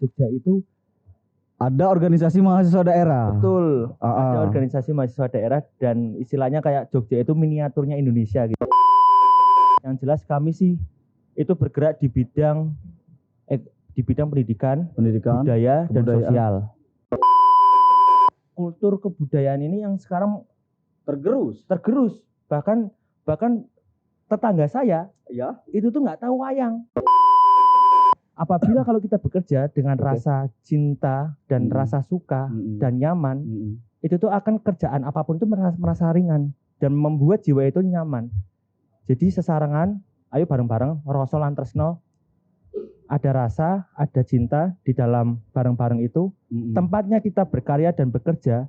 Jogja itu ada organisasi mahasiswa daerah. betul, Ah, ada ah. organisasi mahasiswa daerah dan istilahnya kayak Jogja itu miniaturnya Indonesia gitu. Yang jelas kami sih itu bergerak di bidang pendidikan, budaya dan sosial. Kultur kebudayaan ini yang sekarang tergerus. Bahkan tetangga saya Ya. itu tuh nggak tahu wayang. Apabila kalau kita bekerja dengan rasa cinta dan rasa suka dan nyaman, itu tuh akan kerjaan apapun itu merasa ringan dan membuat jiwa itu nyaman. Jadi sesarengan, ayo bareng-bareng rasa lan tresno, ada rasa, ada cinta di dalam bareng-bareng itu. Tempatnya kita berkarya dan bekerja.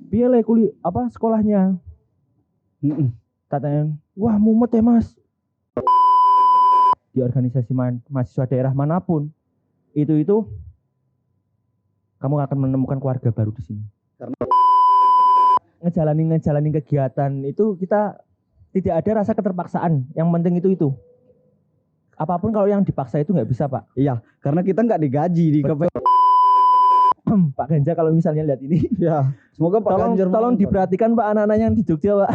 Piye sekolahnya? Katanya, wah mumet ya mas. Di organisasi mahasiswa daerah manapun, itu kamu akan menemukan keluarga baru di sini. Karena ngejalanin kegiatan itu kita tidak ada rasa keterpaksaan. Yang penting itu. Apapun kalau yang dipaksa itu nggak bisa, Pak. Iya, karena kita nggak digaji di KPM. Pak Ganjar kalau misalnya lihat ini, Ya, semoga Pak Ganjar tolong diperhatikan Pak anak-anaknya yang di Jogja, Pak.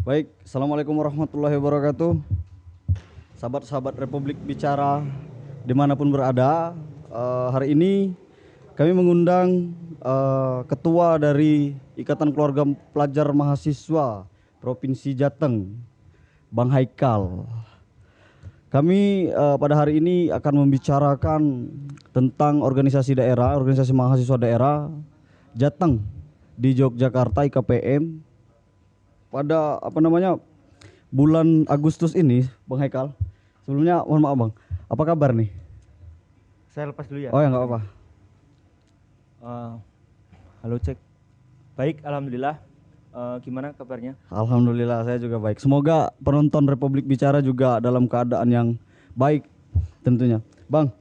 Baik, assalamualaikum warahmatullahi wabarakatuh. Sahabat-sahabat Republik Bicara dimanapun berada, hari ini kami mengundang Ketua dari Ikatan Keluarga Pelajar Mahasiswa Provinsi Jateng, Bang Haikal. Kami pada hari ini akan membicarakan tentang organisasi daerah, organisasi mahasiswa daerah Jateng di Yogyakarta IKPM. Pada bulan Agustus ini, Bang Haikal. Sebelumnya mohon maaf Bang, apa kabar nih? Saya lepas dulu ya. Oh ya nggak apa-apa. Halo cek. Baik, alhamdulillah. Gimana kabarnya? Alhamdulillah saya juga baik. Semoga penonton Republik Bicara juga dalam keadaan yang baik tentunya. Bang,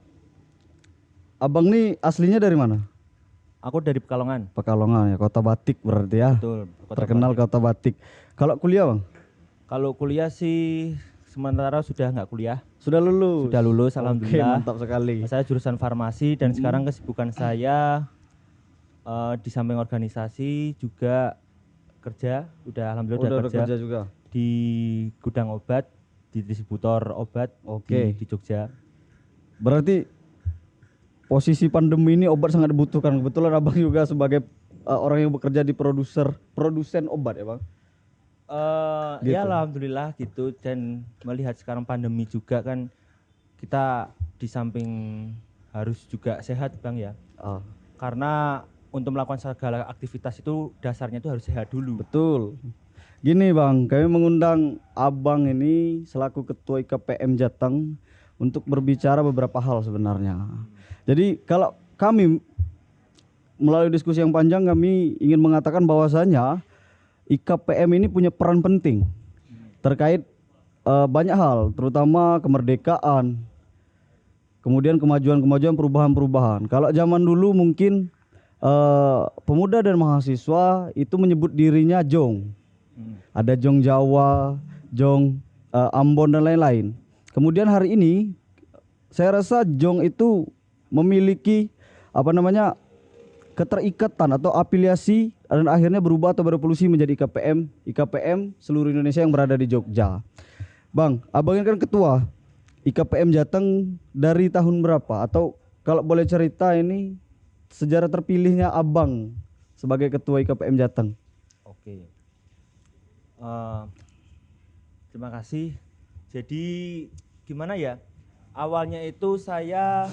abang nih aslinya dari mana? Aku dari Pekalongan. Pekalongan ya, kota batik berarti ya. Betul. Terkenal kota batik. Kalau kuliah Bang? Kalau kuliah sih sementara sudah nggak kuliah. Sudah lulus? Sudah lulus, Oke, alhamdulillah. mantap sekali. Saya jurusan farmasi dan sekarang kesibukan saya di samping organisasi juga kerja. Alhamdulillah udah kerja juga di gudang obat, di distributor obat. Oke. di Jogja. Berarti posisi pandemi ini obat sangat dibutuhkan. Kebetulan abang juga sebagai orang yang bekerja di produsen obat ya Bang? Gitu. Ya alhamdulillah gitu. Dan melihat sekarang pandemi juga kan kita di samping harus juga sehat Bang ya. Karena untuk melakukan segala aktivitas itu dasarnya itu harus sehat dulu. Betul. Gini Bang, kami mengundang abang ini selaku Ketua IKPM Jateng untuk berbicara beberapa hal sebenarnya. Jadi kalau kami melalui diskusi yang panjang kami ingin mengatakan bahwasanya IKPM ini punya peran penting terkait banyak hal, terutama kemerdekaan, kemudian kemajuan-kemajuan, perubahan-perubahan. Kalau zaman dulu mungkin pemuda dan mahasiswa itu menyebut dirinya Jong. Ada Jong Jawa, Jong Ambon dan lain-lain. Kemudian hari ini saya rasa Jong itu memiliki keterikatan atau afiliasi dan akhirnya berubah atau berevolusi menjadi IKPM seluruh Indonesia yang berada di Jogja. Bang, abang ini kan ketua IKPM Jateng dari tahun berapa? Atau kalau boleh cerita ini sejarah terpilihnya abang sebagai ketua IKPM Jateng. Oke. Terima kasih. Jadi gimana ya? Awalnya itu saya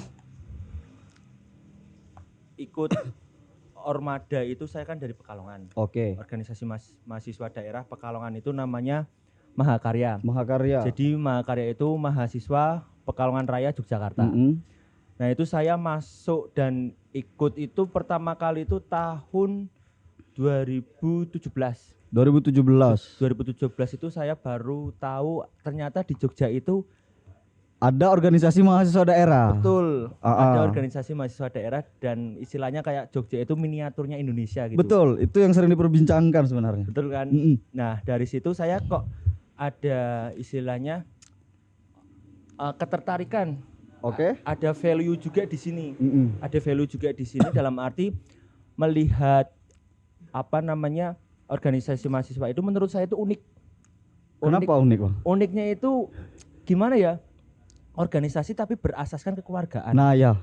ikut Ormada itu saya kan dari Pekalongan. Oke. Organisasi mahasiswa daerah Pekalongan itu namanya Mahakarya. Jadi Mahakarya itu mahasiswa Pekalongan Raya Yogyakarta. Nah itu saya masuk dan ikut itu pertama kali itu tahun 2017. 2017 itu saya baru tahu ternyata di Jogja itu ada organisasi mahasiswa daerah. Betul. Ada organisasi mahasiswa daerah dan istilahnya kayak Jogja itu miniaturnya Indonesia gitu. Betul, itu yang sering diperbincangkan sebenarnya. Betul kan? Nah, dari situ saya kok ada istilahnya ketertarikan. Ada value juga di sini. Ada value juga di sini dalam arti melihat organisasi mahasiswa itu menurut saya itu unik. Kenapa unik, Bang? Uniknya itu gimana ya? Organisasi tapi berasaskan kekeluargaan. Nah, ya.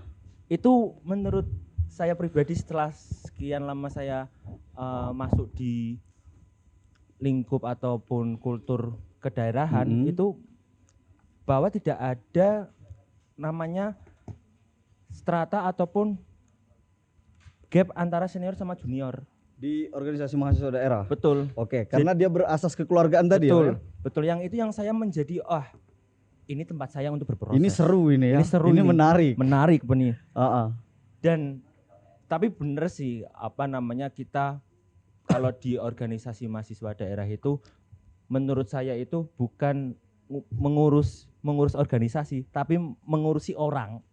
Itu menurut saya pribadi setelah sekian lama saya masuk di lingkup ataupun kultur kedaerahan itu bahwa tidak ada namanya strata ataupun gap antara senior sama junior di organisasi mahasiswa daerah. Betul. Karena dia berasas kekeluargaan tadi ya. Betul. Yang itu yang saya menjadi ini tempat saya untuk berproses. Ini seru ini ya. Ini menarik. Menarik benih. Dan tapi bener sih kita kalau di organisasi mahasiswa daerah itu menurut saya itu bukan mengurus organisasi tapi mengurusi orang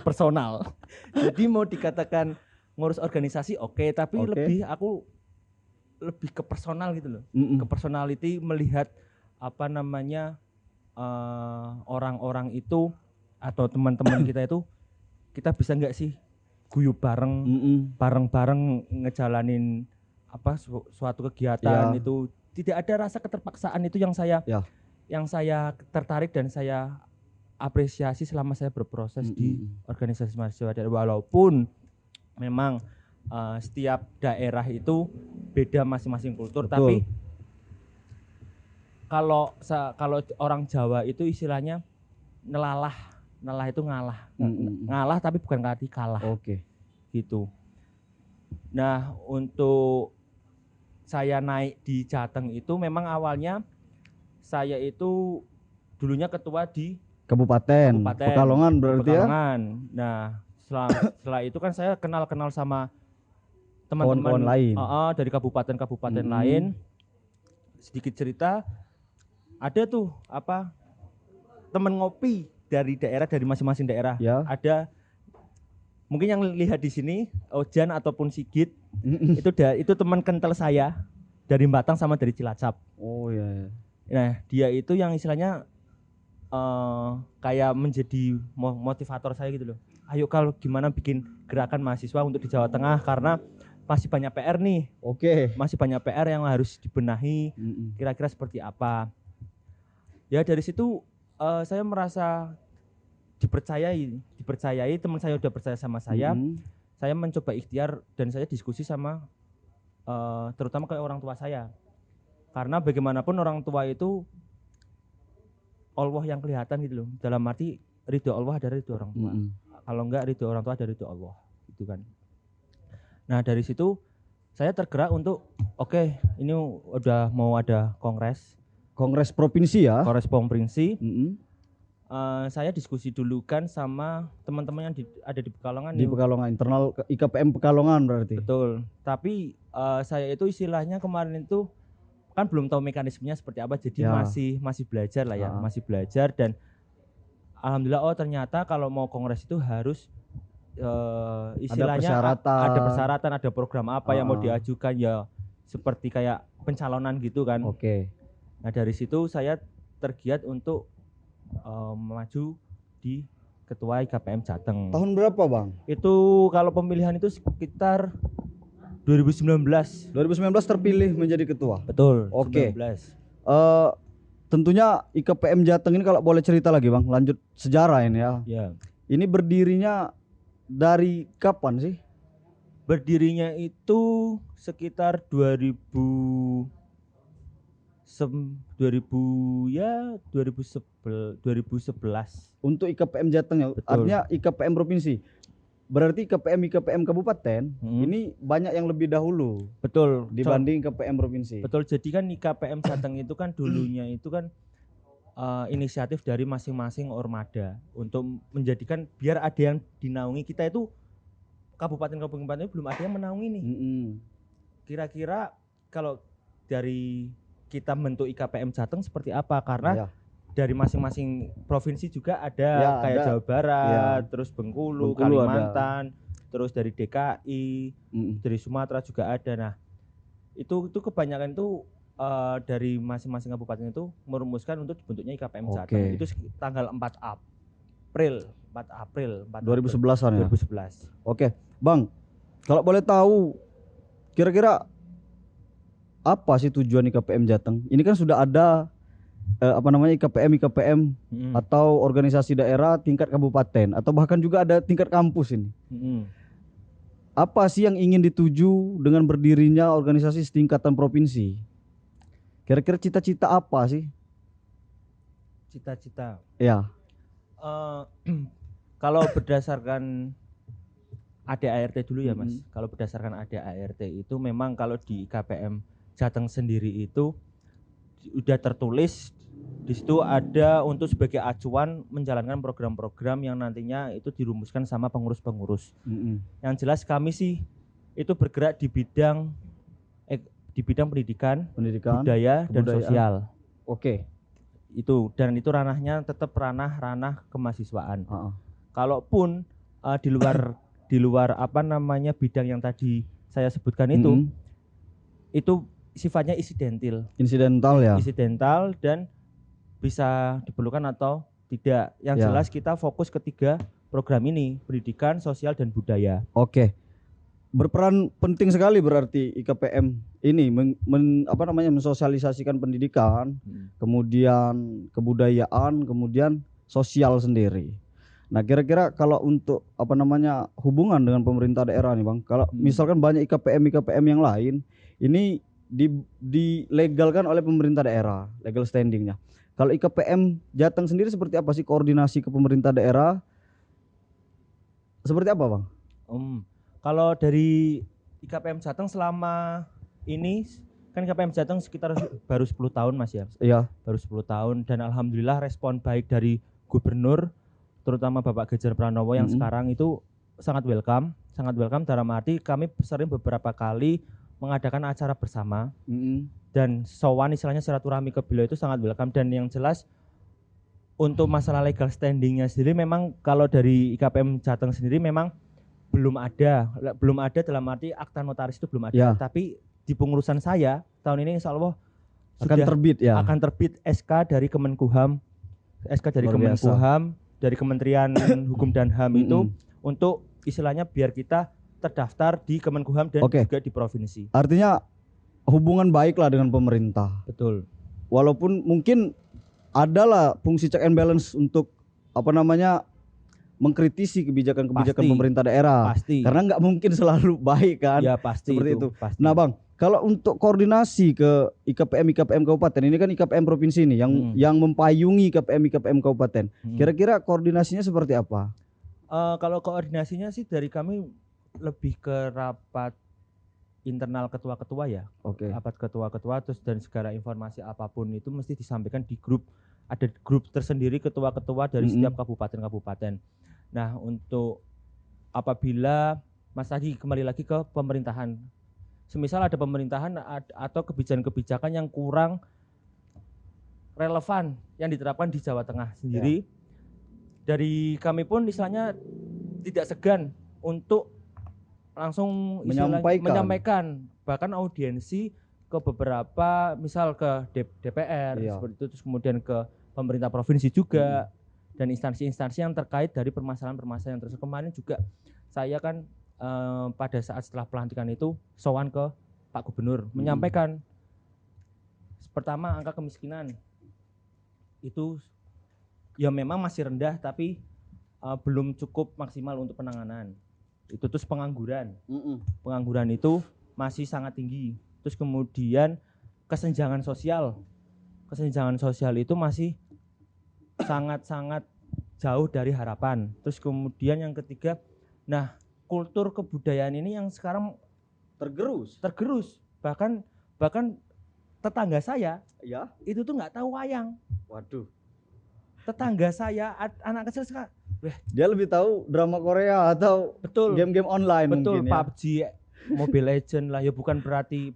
personal. Jadi mau dikatakan ngurus organisasi tapi aku lebih ke personal gitu loh. Ke personality melihat orang-orang itu atau teman-teman kita itu kita bisa nggak sih guyup bareng-bareng ngejalanin suatu kegiatan itu tidak ada rasa keterpaksaan itu yang saya tertarik dan saya apresiasi selama saya berproses di organisasi mahasiswa daerah walaupun memang setiap daerah itu beda masing-masing kultur. Betul. Tapi kalau orang Jawa itu istilahnya nelalah itu ngalah tapi bukan berarti kalah. Gitu. Nah, untuk saya naik di Jateng itu memang awalnya saya itu dulunya ketua di Kabupaten Pekalongan berarti Pekalongan. Nah, setelah itu kan saya kenal sama teman-teman lain dari kabupaten lain. Sedikit cerita, ada tuh teman ngopi dari masing-masing daerah. Ada mungkin yang lihat di sini Ojan ataupun Sigit itu teman kental saya dari Batang sama dari Cilacap. Nah, dia itu yang istilahnya kayak menjadi motivator saya gitu loh. Ayo kalau gimana bikin gerakan mahasiswa untuk di Jawa Tengah karena masih banyak PR nih. Masih banyak PR yang harus dibenahi. Kira-kira seperti apa? Ya dari situ saya merasa dipercayai, teman saya udah percaya sama saya. Saya mencoba ikhtiar dan saya diskusi sama terutama ke orang tua saya. Karena bagaimanapun orang tua itu Allah yang kelihatan gitu loh. Dalam arti ridho Allah ada ridho orang tua. Kalau enggak ridho orang tua ada ridho Allah, gitu kan. Nah, dari situ saya tergerak untuk ini udah mau ada kongres provinsi ya. Kongres provinsi. Saya diskusi dulu kan sama teman-teman yang ada di Pekalongan. Di Pekalongan, internal IKPM Pekalongan berarti. Betul. Tapi saya itu istilahnya kemarin itu kan belum tahu mekanismenya seperti apa, jadi masih belajar lah ya, masih belajar dan alhamdulillah ternyata kalau mau kongres itu harus istilahnya ada persyaratan, ada program apa yang mau diajukan ya seperti kayak pencalonan gitu kan. Nah dari situ saya tergiat untuk maju di ketua IKPM Jateng. Tahun berapa Bang? Itu kalau pemilihan itu sekitar 2019 terpilih menjadi ketua. Betul. 19. Tentunya IKPM Jateng ini kalau boleh cerita lagi Bang, lanjut sejarah ini ya. Ini berdirinya dari kapan sih? Berdirinya itu sekitar 2011. Untuk IKPM Jateng ya. Artinya IKPM provinsi. Berarti IKPM kabupaten ini banyak yang lebih dahulu. Betul. Dibanding IKPM provinsi. Betul. Jadi kan IKPM Jateng itu kan dulunya itu kan inisiatif dari masing-masing ormada untuk menjadikan biar ada yang dinaungi. Kita itu kabupaten-kabupaten belum ada yang menaungi nih. Kira-kira kalau dari kita bentuk IKPM Jateng seperti apa? Karena dari masing-masing provinsi juga ada Ya, kayak ada. Jawa Barat, Ya. terus Bengkulu, Bengkulu Kalimantan, terus dari DKI, dari Sumatera juga ada. Nah, itu kebanyakan itu dari masing-masing kabupaten itu merumuskan untuk dibentuknya IKPM Jateng. Itu tanggal 4 April 2011-an ya. 2011. Oke, Bang. Kalau boleh tahu kira-kira apa sih tujuan IKPM Jateng? Ini kan sudah ada IKPM atau organisasi daerah tingkat kabupaten atau bahkan juga ada tingkat kampus ini. Apa sih yang ingin dituju dengan berdirinya organisasi setingkatan provinsi? Kira-kira cita-cita apa sih? Cita-cita. Ya. Kalau berdasarkan ADART dulu ya Mas. Kalau berdasarkan ADART itu memang kalau di IKPM Jateng sendiri itu sudah tertulis di situ ada untuk sebagai acuan menjalankan program-program yang nantinya itu dirumuskan sama pengurus-pengurus. Yang jelas kami sih itu bergerak di bidang pendidikan, budaya dan sosial. Oke. Itu dan itu ranahnya tetap ranah kemahasiswaan. Kalaupun di luar bidang yang tadi saya sebutkan itu sifatnya insidental ya. Insidental dan bisa diperlukan atau tidak. Yang jelas kita fokus ketiga program ini, pendidikan, sosial dan budaya. Oke. Berperan penting sekali berarti IKPM ini mensosialisasikan pendidikan, kemudian kebudayaan, kemudian sosial sendiri. Nah, kira-kira kalau untuk hubungan dengan pemerintah daerah nih, Bang. Kalau misalkan banyak IKPM yang lain, ini dilegalkan oleh pemerintah daerah, legal standingnya. Kalau IKPM Jateng sendiri seperti apa sih koordinasi ke pemerintah daerah? Seperti apa, Bang? Kalau dari IKPM Jateng selama ini kan IKPM Jateng sekitar baru 10 tahun Mas ya. Iya. Baru 10 tahun dan alhamdulillah respon baik dari gubernur terutama Bapak Ganjar Pranowo yang sekarang itu sangat welcome dalam arti kami sering beberapa kali mengadakan acara bersama dan sowan istilahnya silaturahmi ke beliau itu sangat welcome. Dan yang jelas untuk masalah legal standingnya sendiri memang kalau dari IKPM Jateng sendiri memang belum ada dalam arti akta notaris itu belum ada ya. Tapi di pengurusan saya tahun ini insya Allah akan terbit SK dari Kemenkumham dari Kementerian Hukum dan HAM itu untuk istilahnya biar kita terdaftar di Kemenkumham dan juga di provinsi. Artinya hubungan baik lah dengan pemerintah. Betul. Walaupun mungkin adalah fungsi check and balance untuk mengkritisi kebijakan pemerintah daerah. Pasti. Karena nggak mungkin selalu baik kan. Ya pasti. Seperti itu. Pasti. Nah Bang, kalau untuk koordinasi ke IKPM kabupaten, ini kan IKPM provinsi ini yang mempayungi IKPM kabupaten. Kira-kira koordinasinya seperti apa? Kalau koordinasinya sih dari kami lebih ke rapat internal ketua-ketua ya. Rapat ketua-ketua terus dan segala informasi apapun itu mesti disampaikan di grup. Ada grup tersendiri ketua-ketua dari setiap kabupaten-kabupaten. Nah, untuk apabila Mas tadi kembali lagi ke pemerintahan, semisal ada pemerintahan atau kebijakan-kebijakan yang kurang relevan yang diterapkan di Jawa Tengah sendiri, dari kami pun istilahnya tidak segan untuk langsung menyampaikan bahkan audiensi ke beberapa misal ke DPR seperti itu, terus kemudian ke pemerintah provinsi juga dan instansi-instansi yang terkait dari permasalahan-permasalahan tersebut. Kemarin juga saya kan pada saat setelah pelantikan itu sowan ke Pak Gubernur menyampaikan pertama angka kemiskinan itu ya memang masih rendah tapi belum cukup maksimal untuk penanganan. Itu terus pengangguran itu masih sangat tinggi. Terus kemudian kesenjangan sosial itu masih sangat-sangat jauh dari harapan. Terus kemudian yang ketiga, nah kultur kebudayaan ini yang sekarang tergerus. Bahkan tetangga saya itu tuh nggak tahu wayang. Waduh. Tetangga saya anak kecil sekarang dia lebih tahu drama Korea atau game-game online mungkin ya. PUBG, Mobile Legend lah ya, bukan berarti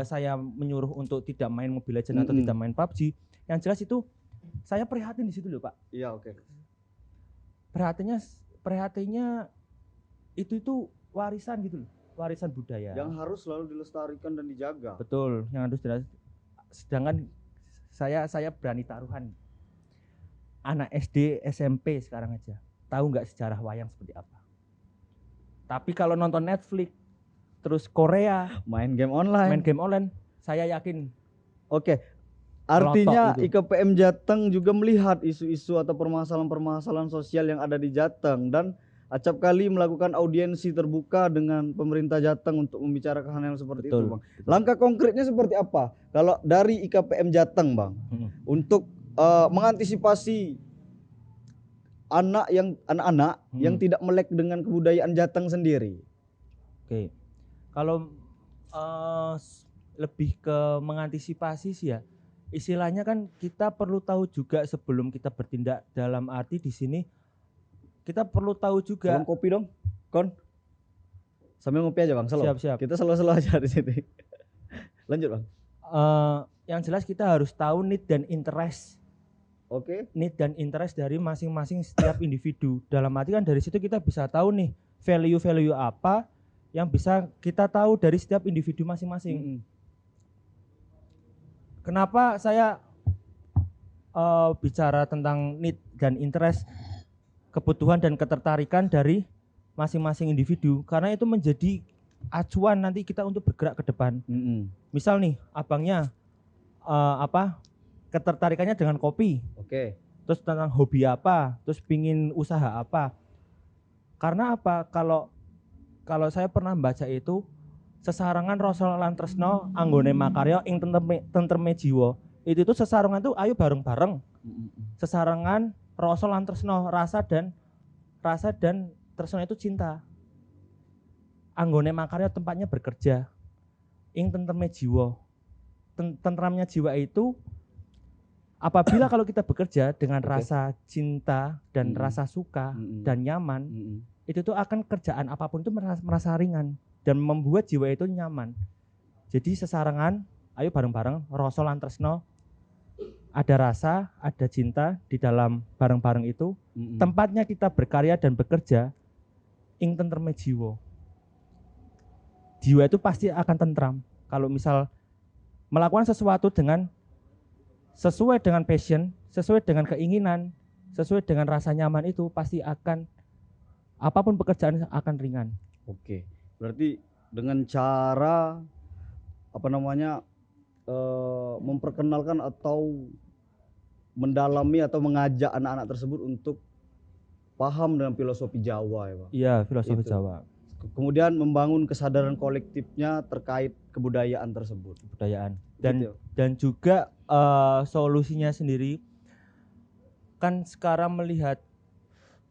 saya menyuruh untuk tidak main Mobile Legend atau tidak main PUBG. Yang jelas itu saya prihatin di situ loh Pak. Iya, oke. Prihatinnya itu warisan gitu loh, warisan budaya. Yang harus selalu dilestarikan dan dijaga. Betul, yang harus sedangkan saya berani taruhan anak SD, SMP sekarang aja tahu nggak sejarah wayang seperti apa. Tapi kalau nonton Netflix, terus Korea, main game online, saya yakin. Oke. Artinya itu. IKPM Jateng juga melihat isu-isu atau permasalahan-permasalahan sosial yang ada di Jateng dan acap kali melakukan audiensi terbuka dengan pemerintah Jateng untuk membicarakan hal yang seperti itu, Bang. Langkah konkretnya seperti apa kalau dari IKPM Jateng, Bang, untuk mengantisipasi anak-anak yang tidak melek dengan kebudayaan Jateng sendiri? Oke. Kalau lebih ke mengantisipasi sih ya, istilahnya kan kita perlu tahu juga sebelum kita bertindak, dalam arti di sini kita perlu tahu juga. Tolong kopi dong, Kon. Sambil ngopi aja Bang, slow. Siap. Kita slow aja di sini. Lanjut Bang. Yang jelas kita harus tahu need dan interest. Oke. Need dan interest dari masing-masing setiap individu. Dalam arti kan dari situ kita bisa tahu nih value-value apa yang bisa kita tahu dari setiap individu masing-masing. Kenapa saya bicara tentang need dan interest, kebutuhan dan ketertarikan dari masing-masing individu? Karena itu menjadi acuan nanti kita untuk bergerak ke depan. Misal nih, abangnya ketertarikannya dengan kopi. Oke. Terus tentang hobi apa, terus pingin usaha apa. Karena apa? Kalau saya pernah baca itu, sesarengan rasa lan tresno anggone makarya ing tentreme jiwa. Itu tuh sesarengan tuh ayo bareng-bareng. Sesarengan rasa lan tresno, rasa dan tresno itu cinta. Anggone makarya tempatnya bekerja. Ing tentreme jiwa. Tentramnya jiwa itu apabila kalau kita bekerja dengan rasa cinta dan rasa suka dan nyaman, itu tuh akan kerjaan apapun itu merasa ringan dan membuat jiwa itu nyaman. Jadi sesarengan, ayo bareng-bareng, rasa lan tresno, ada rasa, ada cinta di dalam bareng-bareng itu. Tempatnya kita berkarya dan bekerja, ing tentreme jiwa. Jiwa itu pasti akan tentram. Kalau misal melakukan sesuatu sesuai dengan passion, sesuai dengan keinginan, sesuai dengan rasa nyaman, itu pasti akan, apapun pekerjaan akan ringan. Oke, berarti dengan cara memperkenalkan atau mendalami atau mengajak anak-anak tersebut untuk paham dengan filosofi Jawa ya Pak? Iya, filosofi Jawa. Kemudian membangun kesadaran kolektifnya terkait kebudayaan tersebut. Dan juga solusinya sendiri kan sekarang melihat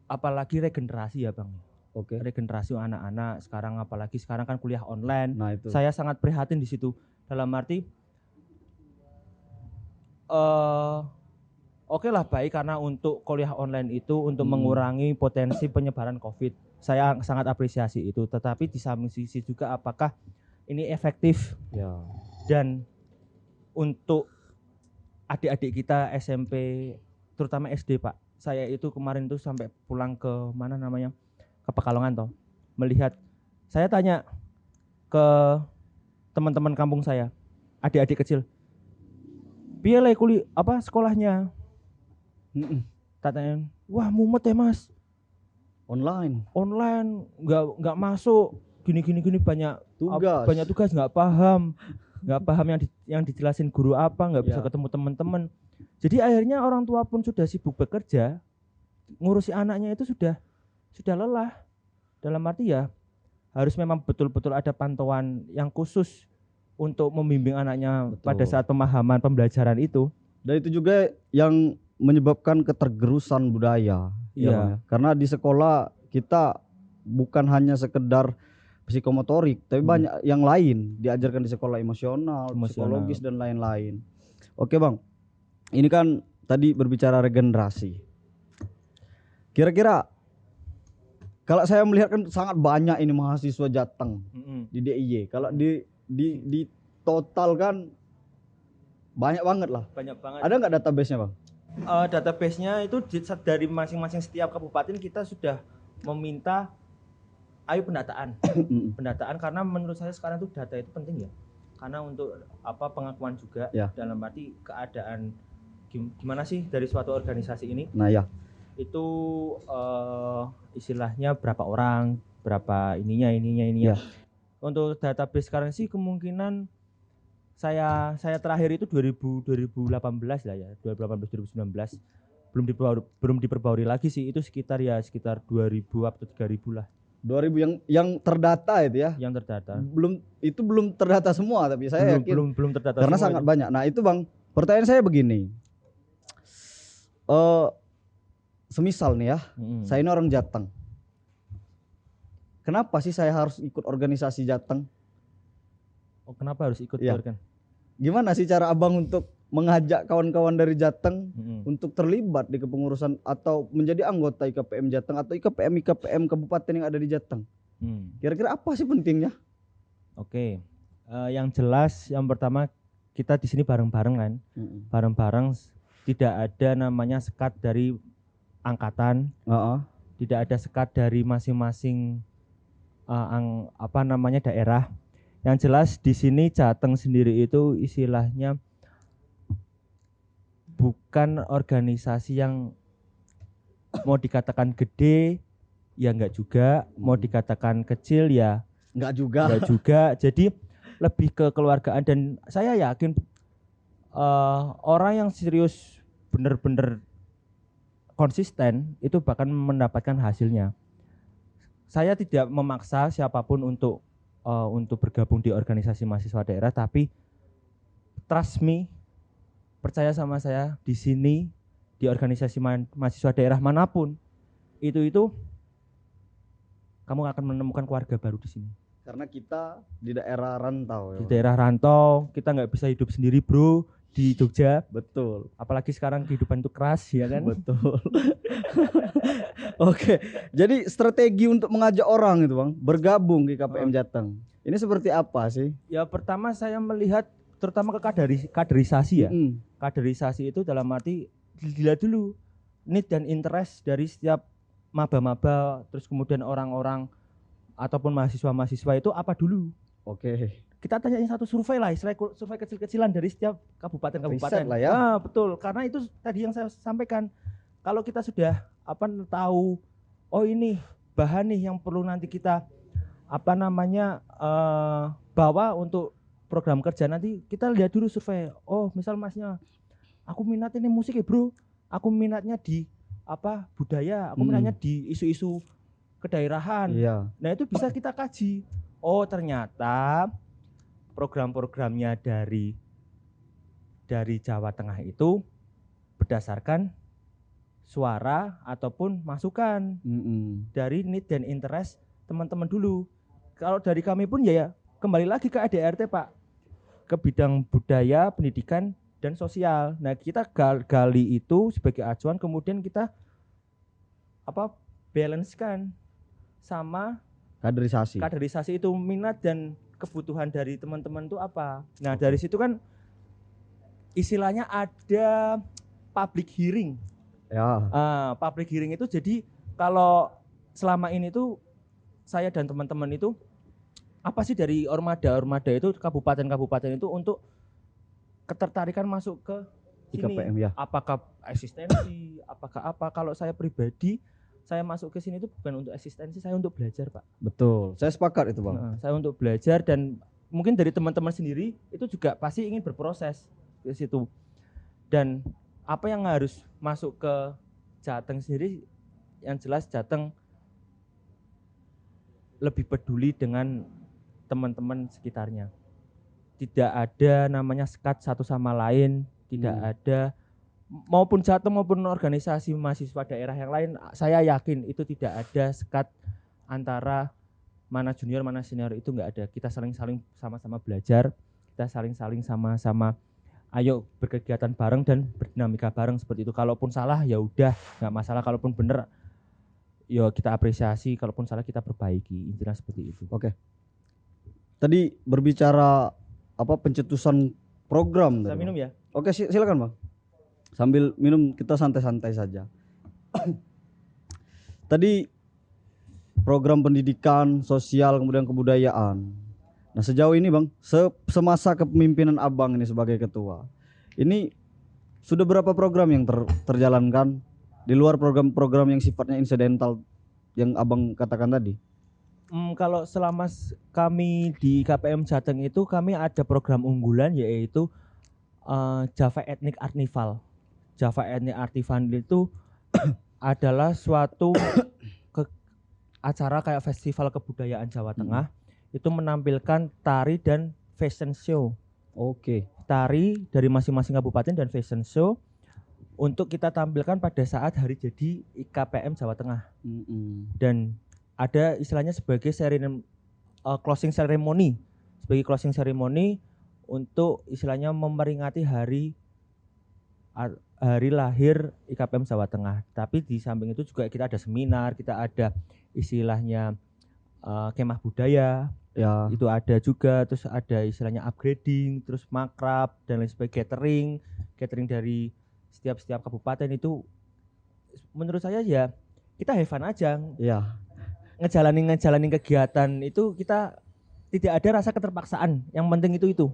apalagi regenerasi ya Bang. Oke. Regenerasi anak-anak sekarang, apalagi sekarang kan kuliah online. Nah, itu. Saya sangat prihatin di situ. Dalam arti oke lah baik karena untuk kuliah online itu untuk mengurangi potensi penyebaran COVID. Saya sangat apresiasi itu. Tetapi di samping sisi juga apakah ini efektif? Ya. Dan untuk adik-adik kita SMP, terutama SD Pak. Saya itu kemarin tuh sampai pulang ke mana namanya? Ke Pekalongan toh. Melihat, saya tanya ke teman-teman kampung saya, adik-adik kecil. Piye le sekolahnya? Katanya, wah mumet ya Mas. Online nggak masuk, gini banyak tugas, nggak paham yang dijelasin guru apa, nggak bisa ketemu teman-teman. Jadi akhirnya orang tua pun sudah sibuk bekerja, ngurusi anaknya itu sudah lelah. Dalam arti ya harus memang betul-betul ada pantauan yang khusus untuk membimbing anaknya. Betul. Pada saat pemahaman pembelajaran itu. Dan itu juga yang menyebabkan ketergerusan budaya. Iya. Ya, karena di sekolah kita bukan hanya sekedar psikomotorik, tapi banyak yang lain diajarkan di sekolah, emosional, psikologis dan lain-lain. Oke Bang, ini kan tadi berbicara regenerasi. Kira-kira kalau saya melihat kan sangat banyak ini mahasiswa Jateng di DIY. Kalau di total kan banyak banget lah. Banyak banget. Ada nggak database-nya Bang? Database-nya itu dari masing-masing setiap kabupaten kita sudah meminta ayo pendataan. Pendataan karena menurut saya sekarang itu data itu penting ya. Karena untuk pengakuan juga dalam arti keadaan gimana sih dari suatu organisasi ini. Nah ya. Itu istilahnya berapa orang, berapa ininya. Ya. Untuk database sekarang sih kemungkinan saya terakhir itu 2018 lah ya, 2018 2019. Belum diperbarui lagi sih, itu sekitar 2000 atau 3000 lah. 2000 yang terdata itu ya. Yang terdata. Belum terdata semua, tapi saya yakin belum terdata karena semua sangat itu. banyak. Nah, itu Bang, pertanyaan saya begini. Semisal nih ya, saya ini orang Jateng. Kenapa sih saya harus ikut organisasi Jateng? Oh, kenapa harus ikut kan? Gimana sih cara Abang untuk mengajak kawan-kawan dari Jateng untuk terlibat di kepengurusan atau menjadi anggota IKPM Jateng atau IKPM kabupaten yang ada di Jateng? Kira-kira apa sih pentingnya? Oke, yang jelas yang pertama kita di sini bareng-bareng kan, bareng-bareng, tidak ada namanya sekat dari angkatan, tidak ada sekat dari masing-masing daerah. Yang jelas di sini Jateng sendiri itu istilahnya bukan organisasi yang mau dikatakan gede ya enggak juga, mau dikatakan kecil ya enggak juga. Jadi lebih ke keluargaan, dan saya yakin orang yang serius benar-benar konsisten itu bahkan mendapatkan hasilnya. Saya tidak memaksa siapapun untuk bergabung di organisasi mahasiswa daerah, tapi trust me, percaya sama saya, di sini di organisasi mahasiswa daerah manapun itu kamu akan menemukan keluarga baru di sini. Karena kita di daerah rantau. Di daerah rantau, kita nggak bisa hidup sendiri bro di Jogja. Betul. Apalagi sekarang kehidupan itu keras ya kan. Betul. Oke, jadi strategi untuk mengajak orang itu Bang bergabung di KPM Jateng ini seperti apa sih? Ya pertama saya melihat terutama ke kaderisasi ya. Kaderisasi itu dalam arti dilihat dulu need dan interest dari setiap maba-maba, terus kemudian orang-orang ataupun mahasiswa-mahasiswa itu apa dulu. Oke. Kita tanyain satu survei lah, survei kecil-kecilan dari setiap kabupaten-kabupaten. Lah ya. Betul, karena itu tadi yang saya sampaikan. Kalau kita sudah tahu, oh ini bahan nih yang perlu nanti kita bawa untuk program kerja nanti, kita lihat dulu survei. Oh, misal masnya, aku minat ini musik ya bro, aku minatnya di budaya, aku minatnya di isu-isu kedaerahan. Iya. Nah itu bisa kita kaji. Oh ternyata program-programnya dari Jawa Tengah itu berdasarkan suara ataupun masukan dari need dan interest teman-teman dulu. Kalau dari kami pun ya kembali lagi ke ADRT Pak, ke bidang budaya, pendidikan, dan sosial. Nah kita gali itu sebagai acuan, kemudian kita balance-kan sama kaderisasi itu, minat dan kebutuhan dari teman-teman itu apa. Nah dari situ kan istilahnya ada public hearing. Ya. Public hearing itu jadi kalau selama ini tuh saya dan teman-teman itu apa sih dari ormada itu, kabupaten-kabupaten itu untuk ketertarikan masuk ke sini. IKPM ya. Apakah eksistensi, apakah apa. Kalau saya pribadi, saya masuk ke sini itu bukan untuk eksistensi, saya untuk belajar Pak. Betul, saya sepakat itu Bang. Saya untuk belajar, dan mungkin dari teman-teman sendiri itu juga pasti ingin berproses ke situ. Dan apa yang harus masuk ke Jateng sendiri, yang jelas Jateng lebih peduli dengan teman-teman sekitarnya. Tidak ada namanya sekat satu sama lain, tidak ada, maupun Jateng maupun organisasi mahasiswa daerah yang lain, saya yakin itu tidak ada sekat antara mana junior mana senior, itu enggak ada. Kita saling-saling sama-sama belajar, kita saling-saling sama-sama ayo berkegiatan bareng dan berdinamika bareng seperti itu. Kalaupun salah ya udah enggak masalah, kalaupun benar ya kita apresiasi, kalaupun salah kita perbaiki. Intinya seperti itu. Oke. Tadi berbicara pencetusan program. Saya minum ya. Oke, silakan Bang. sambil minum kita santai-santai saja. Tadi program pendidikan, sosial, kemudian kebudayaan. Nah sejauh ini Bang, semasa kepemimpinan Abang ini sebagai ketua, ini sudah berapa program yang terjalankan di luar program-program yang sifatnya insidental yang Abang katakan tadi? Kalau selama kami di KPM Jateng itu kami ada program unggulan yaitu Java Ethnic Artival. Java Ethnic Artival itu adalah suatu acara kayak festival kebudayaan Jawa Tengah. Itu menampilkan tari dan fashion show. Oke. Tari dari masing-masing kabupaten dan fashion show untuk kita tampilkan pada saat hari jadi IKPM Jawa Tengah. Dan ada istilahnya sebagai closing ceremony. Sebagai closing ceremony untuk istilahnya memperingati hari lahir IKPM Jawa Tengah. Tapi di samping itu juga kita ada seminar, kita ada istilahnya kemah budaya, ya itu ada juga, terus ada istilahnya upgrading, terus makrab dan lain sebagainya, catering dari setiap kabupaten. Itu menurut saya ya kita have fun aja ya, ngejalanin kegiatan itu kita tidak ada rasa keterpaksaan. Yang penting itu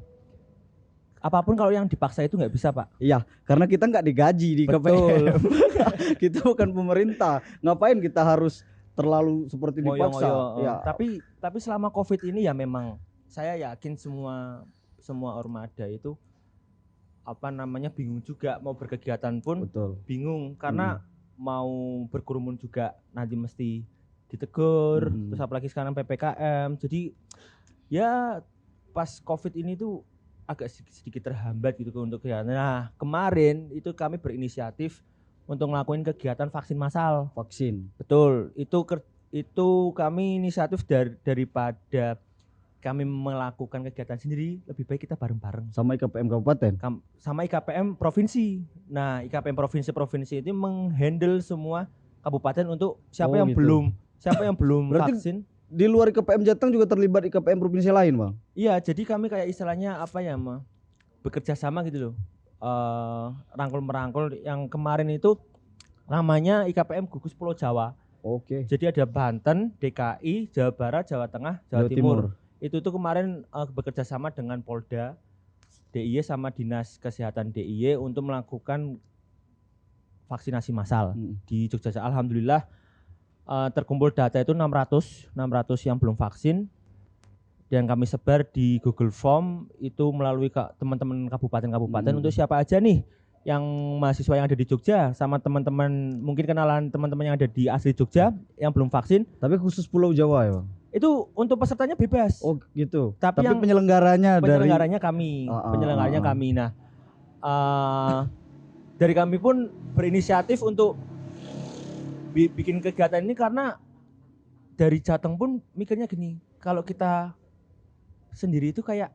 apapun kalau yang dipaksa itu nggak bisa Pak. Iya, karena kita nggak digaji di KPM. Kita bukan pemerintah, ngapain kita harus terlalu seperti dipaksa. Ya. Tapi selama COVID ini ya memang saya yakin semua ormada itu bingung juga mau berkegiatan pun. Betul. Bingung karena mau berkerumun juga nanti mesti ditegur, terus apalagi sekarang PPKM. Jadi ya pas COVID ini tuh agak sedikit terhambat gitu untuk kegiatan. Nah, kemarin itu kami berinisiatif untuk ngelakuin kegiatan vaksin massal. Vaksin. Betul. Itu kami inisiatif daripada kami melakukan kegiatan sendiri, lebih baik kita bareng-bareng. Sama IKPM kabupaten? Sama IKPM provinsi. Nah, IKPM provinsi itu menghandle semua kabupaten untuk siapa yang belum vaksin. Di luar IKPM Jateng juga terlibat IKPM provinsi lain, Bang? Iya, jadi kami kayak istilahnya bekerja sama gitu loh. Rangkul-merangkul. Yang kemarin itu namanya IKPM Gugus Pulau Jawa. Oke. Jadi ada Banten, DKI, Jawa Barat, Jawa Tengah, Jawa Timur. Itu tuh kemarin bekerja sama dengan Polda, DIY sama Dinas Kesehatan DIY untuk melakukan vaksinasi massal di Jogja. Alhamdulillah terkumpul data itu 600 yang belum vaksin. Dan kami sebar di Google Form itu melalui teman-teman kabupaten-kabupaten untuk siapa aja nih yang mahasiswa yang ada di Jogja sama teman-teman, mungkin kenalan teman-teman yang ada di asli Jogja yang belum vaksin. Tapi khusus Pulau Jawa ya Bang? Itu untuk pesertanya bebas. Oh gitu. Tapi yang penyelenggaranya kami. Penyelenggaranya kami. Nah dari kami pun berinisiatif untuk bikin kegiatan ini karena dari Jateng pun mikirnya gini, kalau kita sendiri itu kayak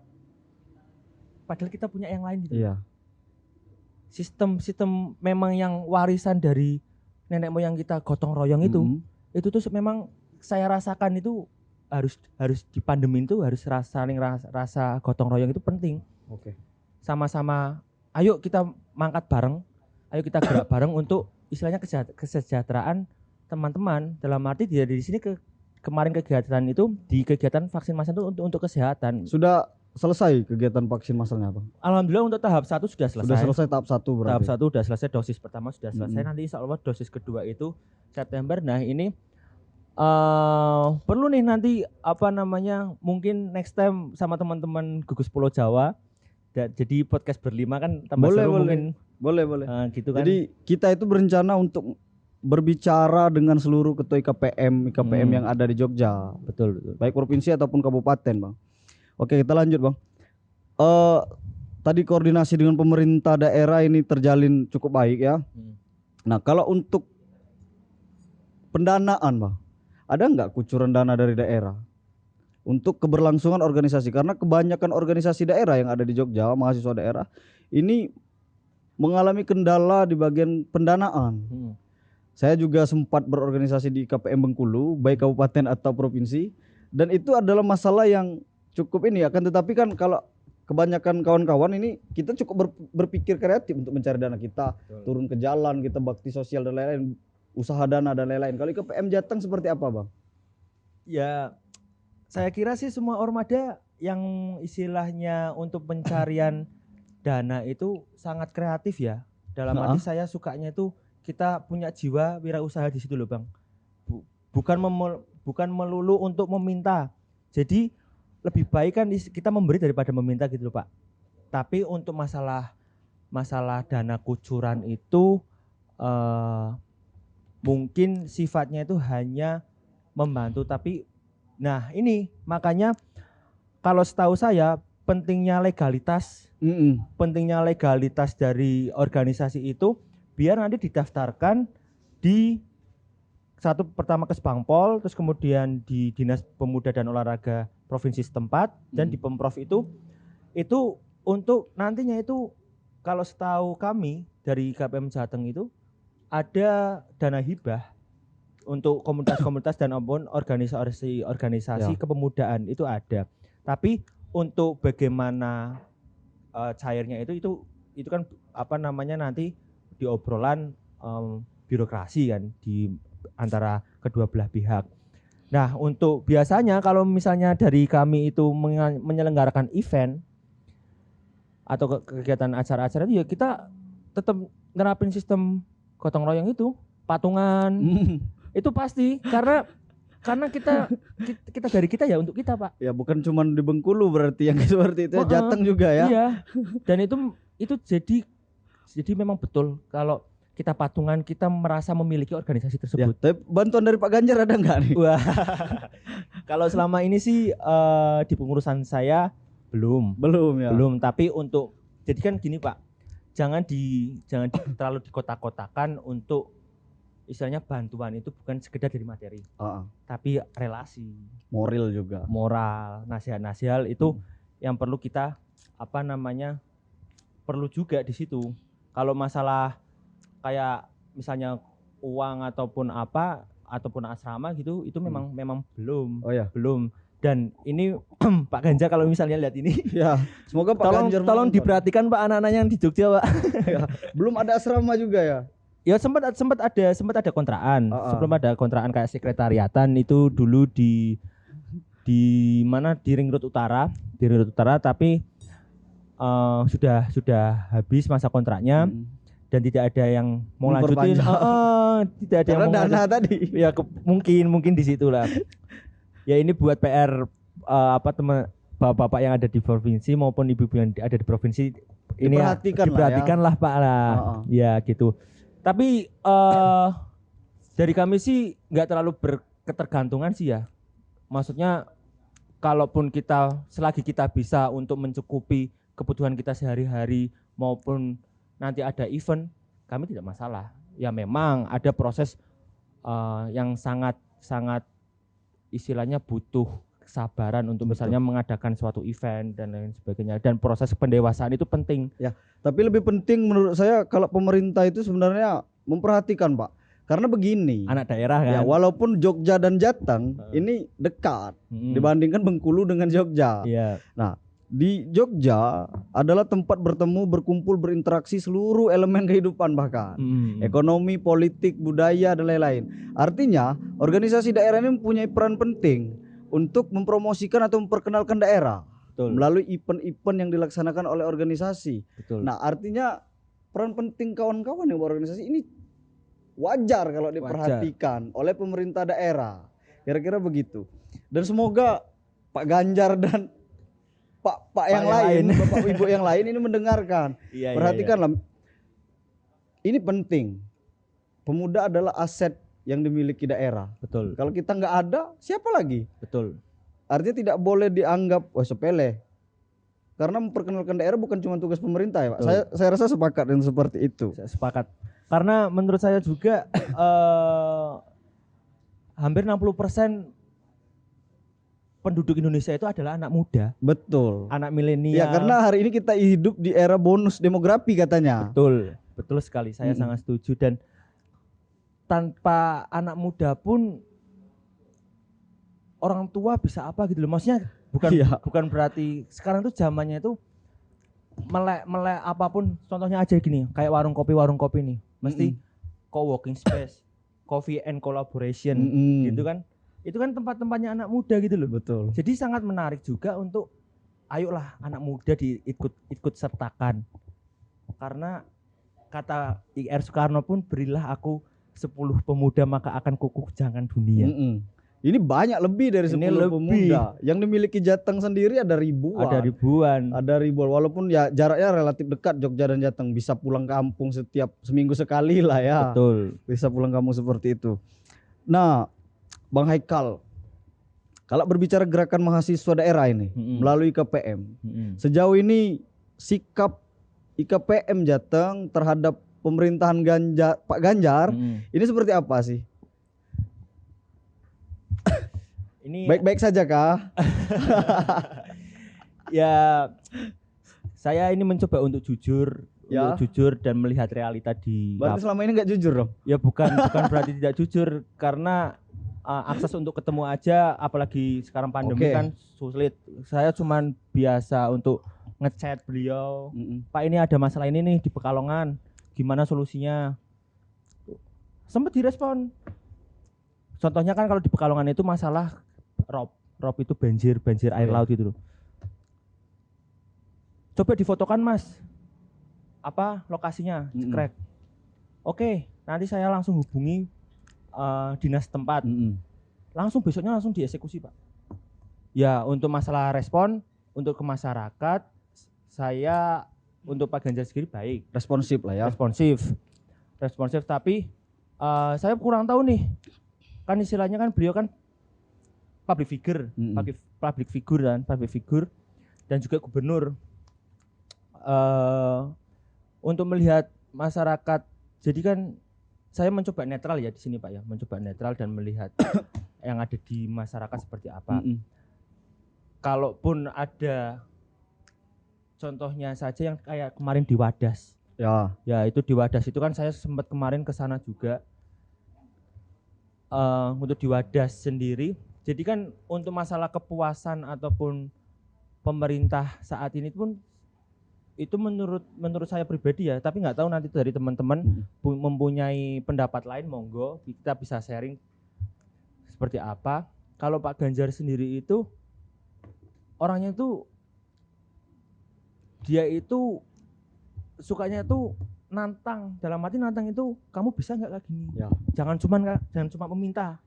padahal kita punya yang lain gitu. Iya. Sistem memang yang warisan dari nenek moyang kita gotong royong itu tuh memang saya rasakan itu harus di pandemi itu harus rasa gotong royong itu penting. Oke. Sama-sama ayo kita mangkat bareng, ayo kita gerak bareng untuk istilahnya kesejahteraan teman-teman. Dalam arti di sini kemarin kegiatan itu di kegiatan vaksin massal itu untuk kesehatan. Sudah selesai kegiatan vaksin massalnya Bang? Alhamdulillah untuk tahap 1 sudah selesai. Sudah selesai tahap 1 berarti. Tahap 1 sudah selesai, dosis pertama sudah selesai. Nanti insya Allah dosis kedua itu September. Nah ini perlu nih nanti mungkin next time sama teman-teman Gugus Pulau Jawa. Jadi podcast berlima kan tambah seru mungkin. Boleh. Gitu kan. Jadi kita itu berencana untuk berbicara dengan seluruh ketua IKPM yang ada di Jogja. Betul. Baik provinsi ataupun kabupaten Bang. Oke kita lanjut Bang. Tadi koordinasi dengan pemerintah daerah ini terjalin cukup baik ya. Nah kalau untuk pendanaan Bang, ada nggak kucuran dana dari daerah untuk keberlangsungan organisasi? Karena kebanyakan organisasi daerah yang ada di Jogja, mahasiswa daerah ini mengalami kendala di bagian pendanaan. Saya juga sempat berorganisasi di KPM Bengkulu, baik kabupaten atau provinsi, dan itu adalah masalah yang cukup ini. Akan tetapi kan kalau kebanyakan kawan-kawan ini kita cukup berpikir kreatif untuk mencari dana, kita turun ke jalan, kita bakti sosial dan lain-lain, usaha dana dan lain-lain. Kalau IKPM Jateng seperti apa, Bang? Ya, saya kira sih semua ormada yang istilahnya untuk pencarian dana itu sangat kreatif ya. Dalam arti saya sukanya itu kita punya jiwa wirausaha di situ loh, Bang. Bukan melulu untuk meminta. Jadi lebih baik kan kita memberi daripada meminta gitu loh, Pak. Tapi untuk masalah dana kucuran itu mungkin sifatnya itu hanya membantu, tapi nah ini makanya kalau setahu saya pentingnya legalitas dari organisasi itu biar nanti didaftarkan di satu pertama ke Bangpol, terus kemudian di Dinas Pemuda dan Olahraga provinsi setempat dan di Pemprov itu untuk nantinya itu kalau setahu kami dari KPM Jateng itu ada dana hibah untuk komunitas-komunitas dan organisasi kepemudaan itu ada. Tapi untuk bagaimana cairnya itu kan apa namanya nanti di obrolan birokrasi kan di antara kedua belah pihak. Nah, untuk biasanya kalau misalnya dari kami itu menyelenggarakan event atau kegiatan acara-acara itu ya kita tetap nerapin sistem gotong royong itu, patungan. Itu pasti karena kita dari kita ya untuk kita, Pak. Ya bukan cuma di Bengkulu berarti yang seperti itu, Jateng juga ya. Iya. Dan itu jadi memang betul kalau kita patungan kita merasa memiliki organisasi tersebut. Ya, tapi bantuan dari Pak Ganjar ada nggak nih? Wah. Kalau selama ini sih di pengurusan saya belum ya. Belum, tapi jadi kan gini, Pak. Jangan terlalu dikotak-kotakan untuk istilahnya bantuan itu bukan sekedar dari materi. Tapi relasi, moral, nasihat-nasihat itu yang perlu kita perlu juga di situ. Kalau masalah kayak misalnya uang ataupun asrama gitu itu memang belum. Belum. Dan ini Pak Ganjar kalau misalnya lihat ini ya semoga Pak Ganjar tolong diperhatikan Pak anak-anaknya yang di Jogja, Pak. Ya, belum ada asrama juga ya. Ya sempat ada kontrakan. Sebelum ada kontrakan kayak sekretariatan itu dulu di mana di Ring Road Utara, tapi sudah habis masa kontraknya. Dan tidak ada yang mau lanjutin. Tidak ada yang mau dana tadi. Ya mungkin di situlah. Ya ini buat PR teman bapak-bapak yang ada di provinsi maupun ibu-ibu yang ada di provinsi ini diperhatikan lah Pak lah. Ya gitu. Tapi dari kami sih nggak terlalu berketergantungan sih ya. Maksudnya kalaupun selagi kita bisa untuk mencukupi kebutuhan kita sehari-hari maupun nanti ada event, kami tidak masalah. Ya memang ada proses yang sangat istilahnya butuh kesabaran untuk misalnya mengadakan suatu event dan lain sebagainya. Dan proses pendewasaan itu penting. Ya, tapi lebih penting menurut saya kalau pemerintah itu sebenarnya memperhatikan, Pak. Karena begini. Anak daerah kan. Ya, walaupun Jogja dan Jateng ini dekat dibandingkan Bengkulu dengan Jogja. Iya. Nah, di Jogja adalah tempat bertemu, berkumpul, berinteraksi seluruh elemen kehidupan bahkan ekonomi, politik, budaya dan lain-lain. Artinya organisasi daerah ini mempunyai peran penting untuk mempromosikan atau memperkenalkan daerah. Betul. Melalui event-event yang dilaksanakan oleh organisasi. Betul. Nah artinya peran penting kawan-kawan yang berorganisasi ini wajar kalau diperhatikan oleh pemerintah daerah. Kira-kira begitu. Dan semoga Pak Ganjar dan Pak yang lain, Bapak Ibu yang lain ini mendengarkan. Perhatikanlah. Ini penting. Pemuda adalah aset yang dimiliki daerah. Betul. Kalau kita nggak ada, siapa lagi? Betul. Artinya tidak boleh dianggap sepele. Karena memperkenalkan daerah bukan cuma tugas pemerintah ya, Pak. Saya rasa sepakat dengan seperti itu. Saya sepakat. Karena menurut saya juga hampir 60% penduduk Indonesia itu adalah anak muda. Betul. Anak milenial. Ya karena hari ini kita hidup di era bonus demografi katanya. Betul sekali. Saya sangat setuju. Dan tanpa anak muda pun orang tua bisa apa gitu loh. Maksudnya bukan berarti sekarang tuh zamannya itu melek apapun, contohnya aja gini, kayak warung kopi nih, mesti co-working space, coffee and collaboration, gitu kan. Itu kan tempat-tempatnya anak muda gitu loh. Betul. Jadi sangat menarik juga untuk ayolah anak muda ikut sertakan. Karena kata IR Soekarno pun, berilah aku 10 pemuda maka akan kukujangkan dunia. Ini banyak lebih dari 10 pemuda. Yang dimiliki Jateng sendiri ada ribuan. Ada ribuan. Walaupun ya jaraknya relatif dekat Jogja dan Jateng. Bisa pulang kampung setiap seminggu sekali lah ya. Betul. Bisa pulang kampung seperti itu. Nah, Bang Haikal, kalau berbicara gerakan mahasiswa daerah ini melalui IKPM, sejauh ini sikap IKPM Jateng terhadap pemerintahan Pak Ganjar ini seperti apa sih? Ini baik-baik saja kah? Ya, saya ini mencoba untuk jujur, dan melihat realita di. Berarti selama ini nggak jujur dong? Ya bukan berarti tidak jujur, karena akses untuk ketemu aja, apalagi sekarang pandemi kan sulit. Saya cuman biasa untuk ngechat beliau, Pak ini ada masalah ini nih di Pekalongan, gimana solusinya? Sempat direspon. Contohnya kan kalau di Pekalongan itu masalah rob itu banjir air laut gitu loh. Coba difotokan Mas, apa lokasinya, cekrek. Oke, nanti saya langsung hubungi dinas tempat. Langsung besoknya langsung dieksekusi Pak. Ya untuk masalah respon untuk ke masyarakat, saya untuk Pak Ganjar sendiri baik. Responsif lah ya. Responsif, tapi saya kurang tahu nih. Kan istilahnya kan beliau kan public figure dan juga gubernur. Untuk melihat masyarakat, jadi kan saya mencoba netral ya di sini Pak ya, mencoba netral dan melihat yang ada di masyarakat seperti apa. Kalaupun ada contohnya saja yang kayak kemarin di Wadas. Ya itu di Wadas itu kan saya sempat kemarin ke sana juga. Untuk di Wadas sendiri, jadi kan untuk masalah kepuasan ataupun pemerintah saat ini pun itu menurut saya pribadi ya, tapi nggak tahu nanti dari teman-teman mempunyai pendapat lain, monggo kita bisa sharing seperti apa. Kalau Pak Ganjar sendiri itu orangnya itu dia itu sukanya itu nantang, dalam arti nantang itu kamu bisa nggak kayak gini, jangan cuma meminta.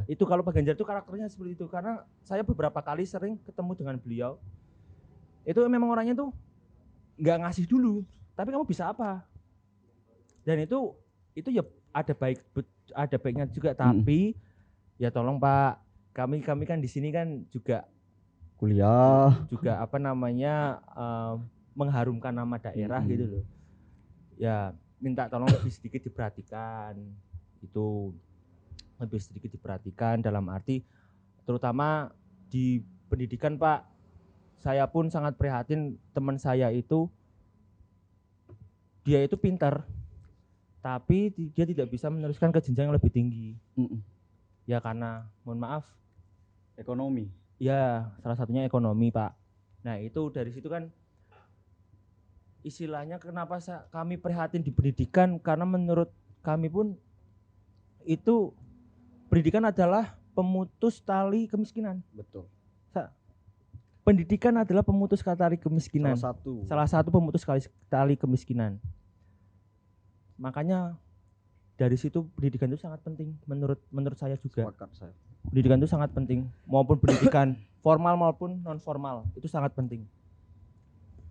Itu kalau Pak Ganjar itu karakternya seperti itu, karena saya beberapa kali sering ketemu dengan beliau, itu memang orangnya tuh nggak ngasih dulu, tapi kamu bisa apa, dan itu ya ada baiknya juga, tapi ya tolong Pak, kami kan di sini kan juga kuliah, juga mengharumkan nama daerah gitu loh. Ya minta tolong lebih sedikit diperhatikan, itu lebih sedikit diperhatikan dalam arti terutama di pendidikan Pak. Saya pun sangat prihatin, teman saya itu dia itu pintar tapi dia tidak bisa meneruskan ke jenjang yang lebih tinggi. Ya karena mohon maaf ekonomi. Ya salah satunya ekonomi Pak. Nah itu dari situ kan istilahnya kenapa kami prihatin di pendidikan, karena menurut kami pun itu pendidikan adalah pemutus tali kemiskinan. Betul. Pendidikan adalah pemutus tali kemiskinan. Salah satu pemutus tali kemiskinan. Makanya dari situ pendidikan itu sangat penting menurut saya juga. Pendidikan itu sangat penting, maupun pendidikan formal maupun non formal itu sangat penting.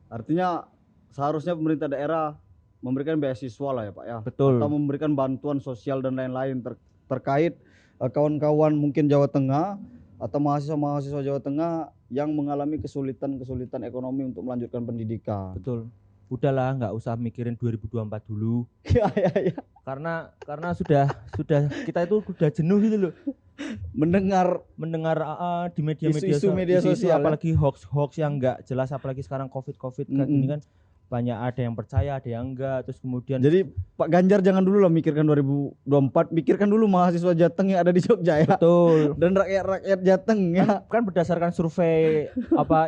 Artinya seharusnya pemerintah daerah memberikan beasiswa lah ya Pak ya. Betul. Atau memberikan bantuan sosial dan lain-lain terkait kawan-kawan mungkin Jawa Tengah atau mahasiswa Jawa Tengah yang mengalami kesulitan ekonomi untuk melanjutkan pendidikan. Betul. Udahlah, nggak usah mikirin 2024 dulu. Ya. Karena sudah kita itu udah jenuh gitu loh. Mendengar di media sosial, apalagi hoax yang nggak jelas, apalagi sekarang covid kayak gini kan. Banyak ada yang percaya, ada yang enggak, terus kemudian. Jadi Pak Ganjar jangan dulu lah mikirkan 2024, pikirkan dulu mahasiswa Jateng yang ada di Jogja ya. Betul. Dan rakyat Jateng ya. Kan berdasarkan survei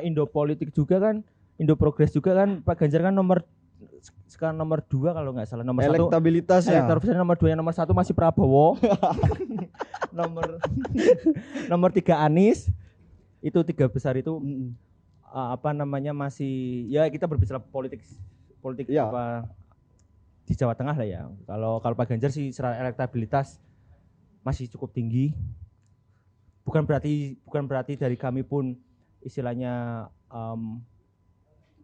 Indopolitik juga kan, Indo Progres juga kan Pak Ganjar kan sekarang nomor 2 kalau nggak salah, nomor 1 elektabilitasnya. Elektabilitasnya nomor 2, yang nomor 1 masih Prabowo. nomor 3 Anies. Itu 3 besar itu masih ya kita berbicara politik ya. Di Jawa Tengah lah ya. Kalau Pak Ganjar sih secara elektabilitas masih cukup tinggi. Bukan berarti dari kami pun istilahnya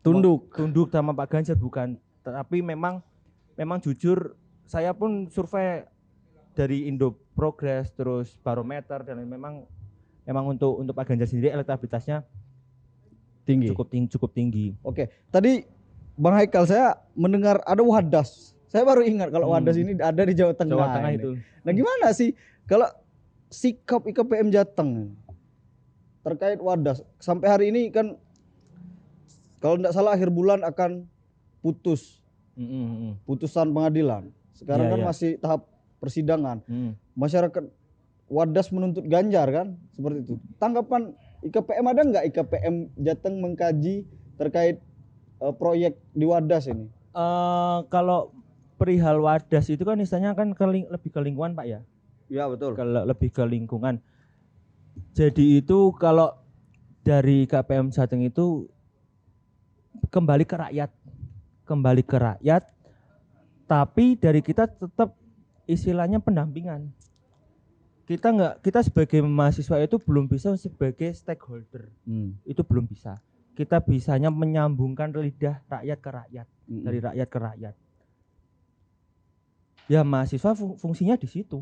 tunduk sama Pak Ganjar, bukan. Tapi memang jujur saya pun survei dari Indo Progress terus Barometer dan memang untuk Pak Ganjar sendiri elektabilitasnya tinggi. Cukup tinggi. Oke. Tadi Bang Haikal, saya mendengar ada Wadas. Saya baru ingat kalau Wadas ini ada di Jawa Tengah. Jawa Tengah itu. Nah, gimana sih kalau sikap IKPM Jateng terkait Wadas? Sampai hari ini kan kalau tidak salah akhir bulan akan putusan pengadilan. Sekarang kan masih tahap persidangan. Masyarakat Wadas menuntut Ganjar kan, seperti itu. Tanggapan IKPM, ada nggak IKPM Jateng mengkaji terkait proyek di Wadas ini? Kalau perihal Wadas itu kan istilahnya kan lebih ke lingkungan Pak ya. Ya betul. Kalau lebih ke lingkungan. Jadi itu kalau dari IKPM Jateng itu kembali ke rakyat, tapi dari kita tetap istilahnya pendampingan. Kita sebagai mahasiswa itu belum bisa sebagai stakeholder. Itu belum bisa. Kita bisanya menyambungkan lidah rakyat ke rakyat, dari rakyat ke rakyat. Ya mahasiswa fungsinya di situ.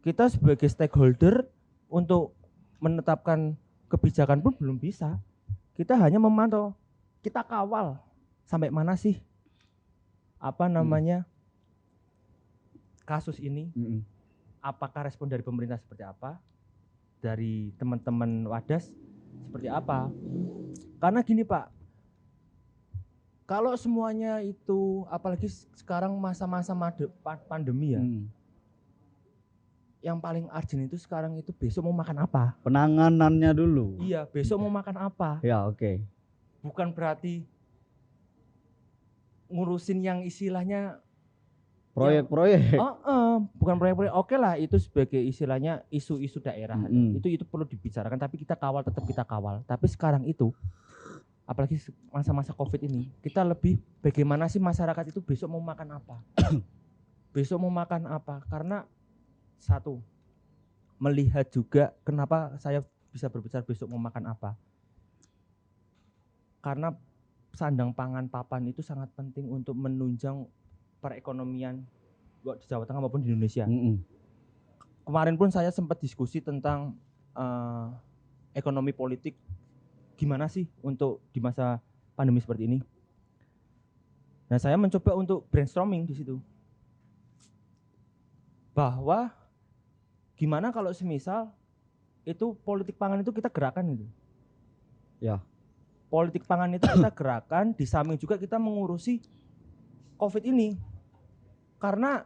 Kita sebagai stakeholder untuk menetapkan kebijakan pun belum bisa. Kita hanya memantau, kita kawal sampai mana sih kasus ini. Apakah respon dari pemerintah seperti apa, dari teman-teman Wadas seperti apa. Karena gini Pak, kalau semuanya itu, apalagi sekarang masa-masa pandemi ya, yang paling urgent itu sekarang itu besok mau makan apa, penanganannya dulu. Iya, besok mau makan apa. Ya oke. Bukan berarti ngurusin yang istilahnya proyek-proyek. Bukan proyek-proyek. Oke lah, itu sebagai istilahnya isu-isu daerah. Itu perlu dibicarakan, tapi tetap kita kawal. Tapi sekarang itu, apalagi masa-masa Covid ini, kita lebih bagaimana sih masyarakat itu besok mau makan apa. Besok mau makan apa? Karena satu, melihat juga kenapa saya bisa berbicara besok mau makan apa. Karena sandang pangan papan itu sangat penting untuk menunjang perekonomian di Jawa Tengah maupun di Indonesia. Kemarin pun saya sempat diskusi tentang ekonomi politik, gimana sih untuk di masa pandemi seperti ini. Nah, saya mencoba untuk brainstorming di situ, bahwa gimana kalau semisal itu politik pangan itu kita gerakan gitu. Ya. Politik pangan itu kita gerakan, di samping juga kita mengurusi Covid ini. Karena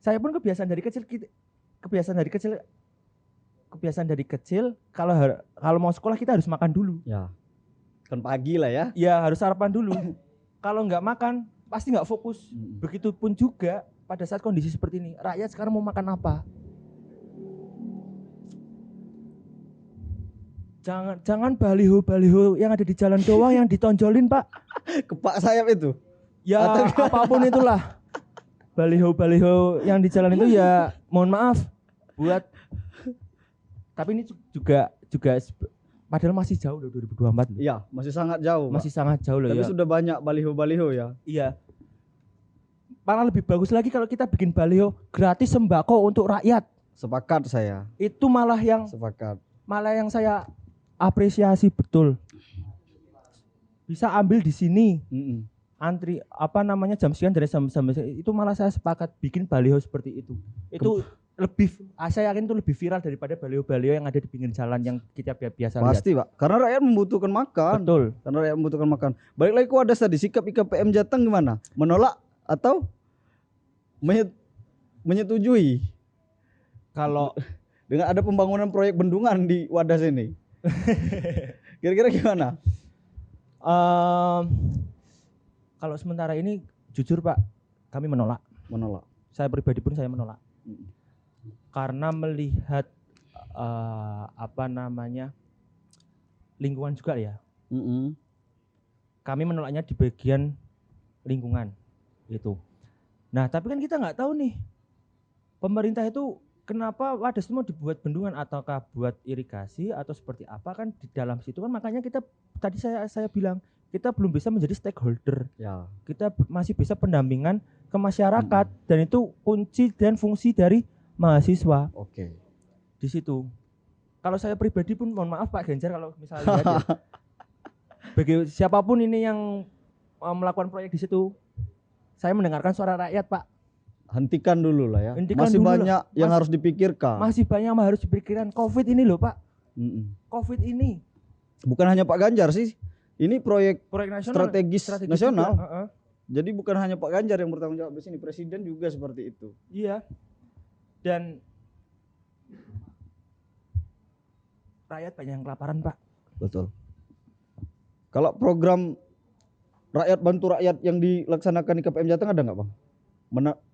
saya pun kebiasaan dari kecil kalau mau sekolah kita harus makan dulu. Ya. Kan pagi lah ya. Ya, harus sarapan dulu. Kalau nggak makan pasti nggak fokus. Begitupun juga pada saat kondisi seperti ini. Rakyat sekarang mau makan apa? Jangan baliho-baliho yang ada di jalan doang yang ditonjolin Pak. Kepak sayap itu. Ya apapun itulah. Baliho-baliho yang di jalan itu ya mohon maaf buat. Tapi ini juga padahal masih jauh loh 2024. Iya, masih sangat jauh. Masih sangat jauh loh. Tapi ya. Sudah banyak baliho-baliho ya. Iya. Malah lebih bagus lagi kalau kita bikin baliho gratis sembako untuk rakyat. Sepakat saya. Itu malah yang saya apresiasi betul. Bisa ambil di sini. Antri jam sekian dari jam itu malah saya sepakat bikin baliho seperti itu. Itu saya yakin itu lebih viral daripada baliho-baliho yang ada di pinggir jalan yang kita biasa lihat. Pasti Pak, karena rakyat membutuhkan makan. Betul. Karena rakyat membutuhkan makan. Balik lagi ke Wadas tadi, sikap IKPM Jateng gimana? Menolak atau menyetujui? Kalau dengan ada pembangunan proyek bendungan di Wadas ini. Kira-kira gimana? Kalau sementara ini jujur Pak, kami menolak. Saya pribadi pun saya menolak. Karena melihat lingkungan juga ya. Kami menolaknya di bagian lingkungan itu. Nah, tapi kan kita nggak tahu nih, pemerintah itu kenapa Wadas itu mau dibuat bendungan ataukah buat irigasi atau seperti apa, kan di dalam situ kan makanya kita tadi saya bilang kita belum bisa menjadi stakeholder. Ya. Kita masih bisa pendampingan ke masyarakat dan itu kunci dan fungsi dari mahasiswa. Oke. Di situ. Kalau saya pribadi pun mohon maaf Pak Ganjar kalau misalnya lihat ya. Bagi siapapun ini yang melakukan proyek di situ, saya mendengarkan suara rakyat Pak. Hentikan dulu lah ya. Masih banyak yang harus dipikirkan. Masih banyak yang harus dipikirkan. COVID ini loh Pak. COVID ini. Bukan hanya Pak Ganjar sih. Ini proyek nasional, strategis nasional. Jadi bukan hanya Pak Ganjar yang bertanggung jawab di sini, Presiden juga seperti itu. Iya. Dan rakyat banyak yang kelaparan Pak. Betul. Kalau program rakyat bantu rakyat yang dilaksanakan di KPM Jateng ada nggak Bang?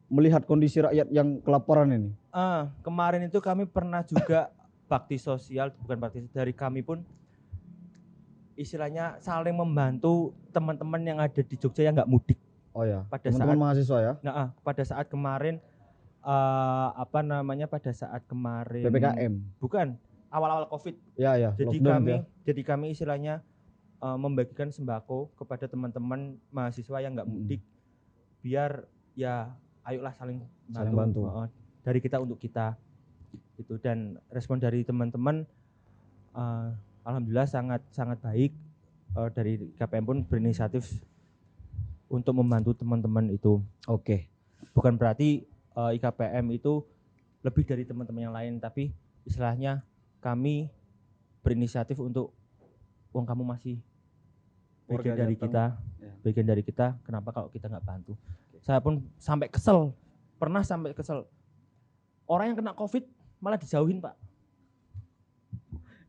Melihat kondisi rakyat yang kelaparan ini. Kemarin itu kami pernah juga bakti sosial, bukan bakti dari kami pun istilahnya saling membantu teman-teman yang ada di Jogja yang nggak mudik. Oh ya. Teman-teman mahasiswa ya. Nah, pada saat kemarin pada saat kemarin PPKM. Bukan, awal-awal Covid. Ya. Jadi kami istilahnya membagikan sembako kepada teman-teman mahasiswa yang nggak mudik, biar ya ayolah saling bantu. Dari kita untuk kita itu, dan respon dari teman-teman alhamdulillah sangat baik. Dari KPM pun berinisiatif untuk membantu teman-teman itu. Oke. Bukan berarti IKPM itu lebih dari teman-teman yang lain, tapi istilahnya kami berinisiatif untuk uang kamu masih bagian dari kita, bagian dari kita. Kenapa kalau kita nggak bantu? Saya pun sampai kesel, pernah sampai kesel. Orang yang kena COVID malah dijauhin Pak.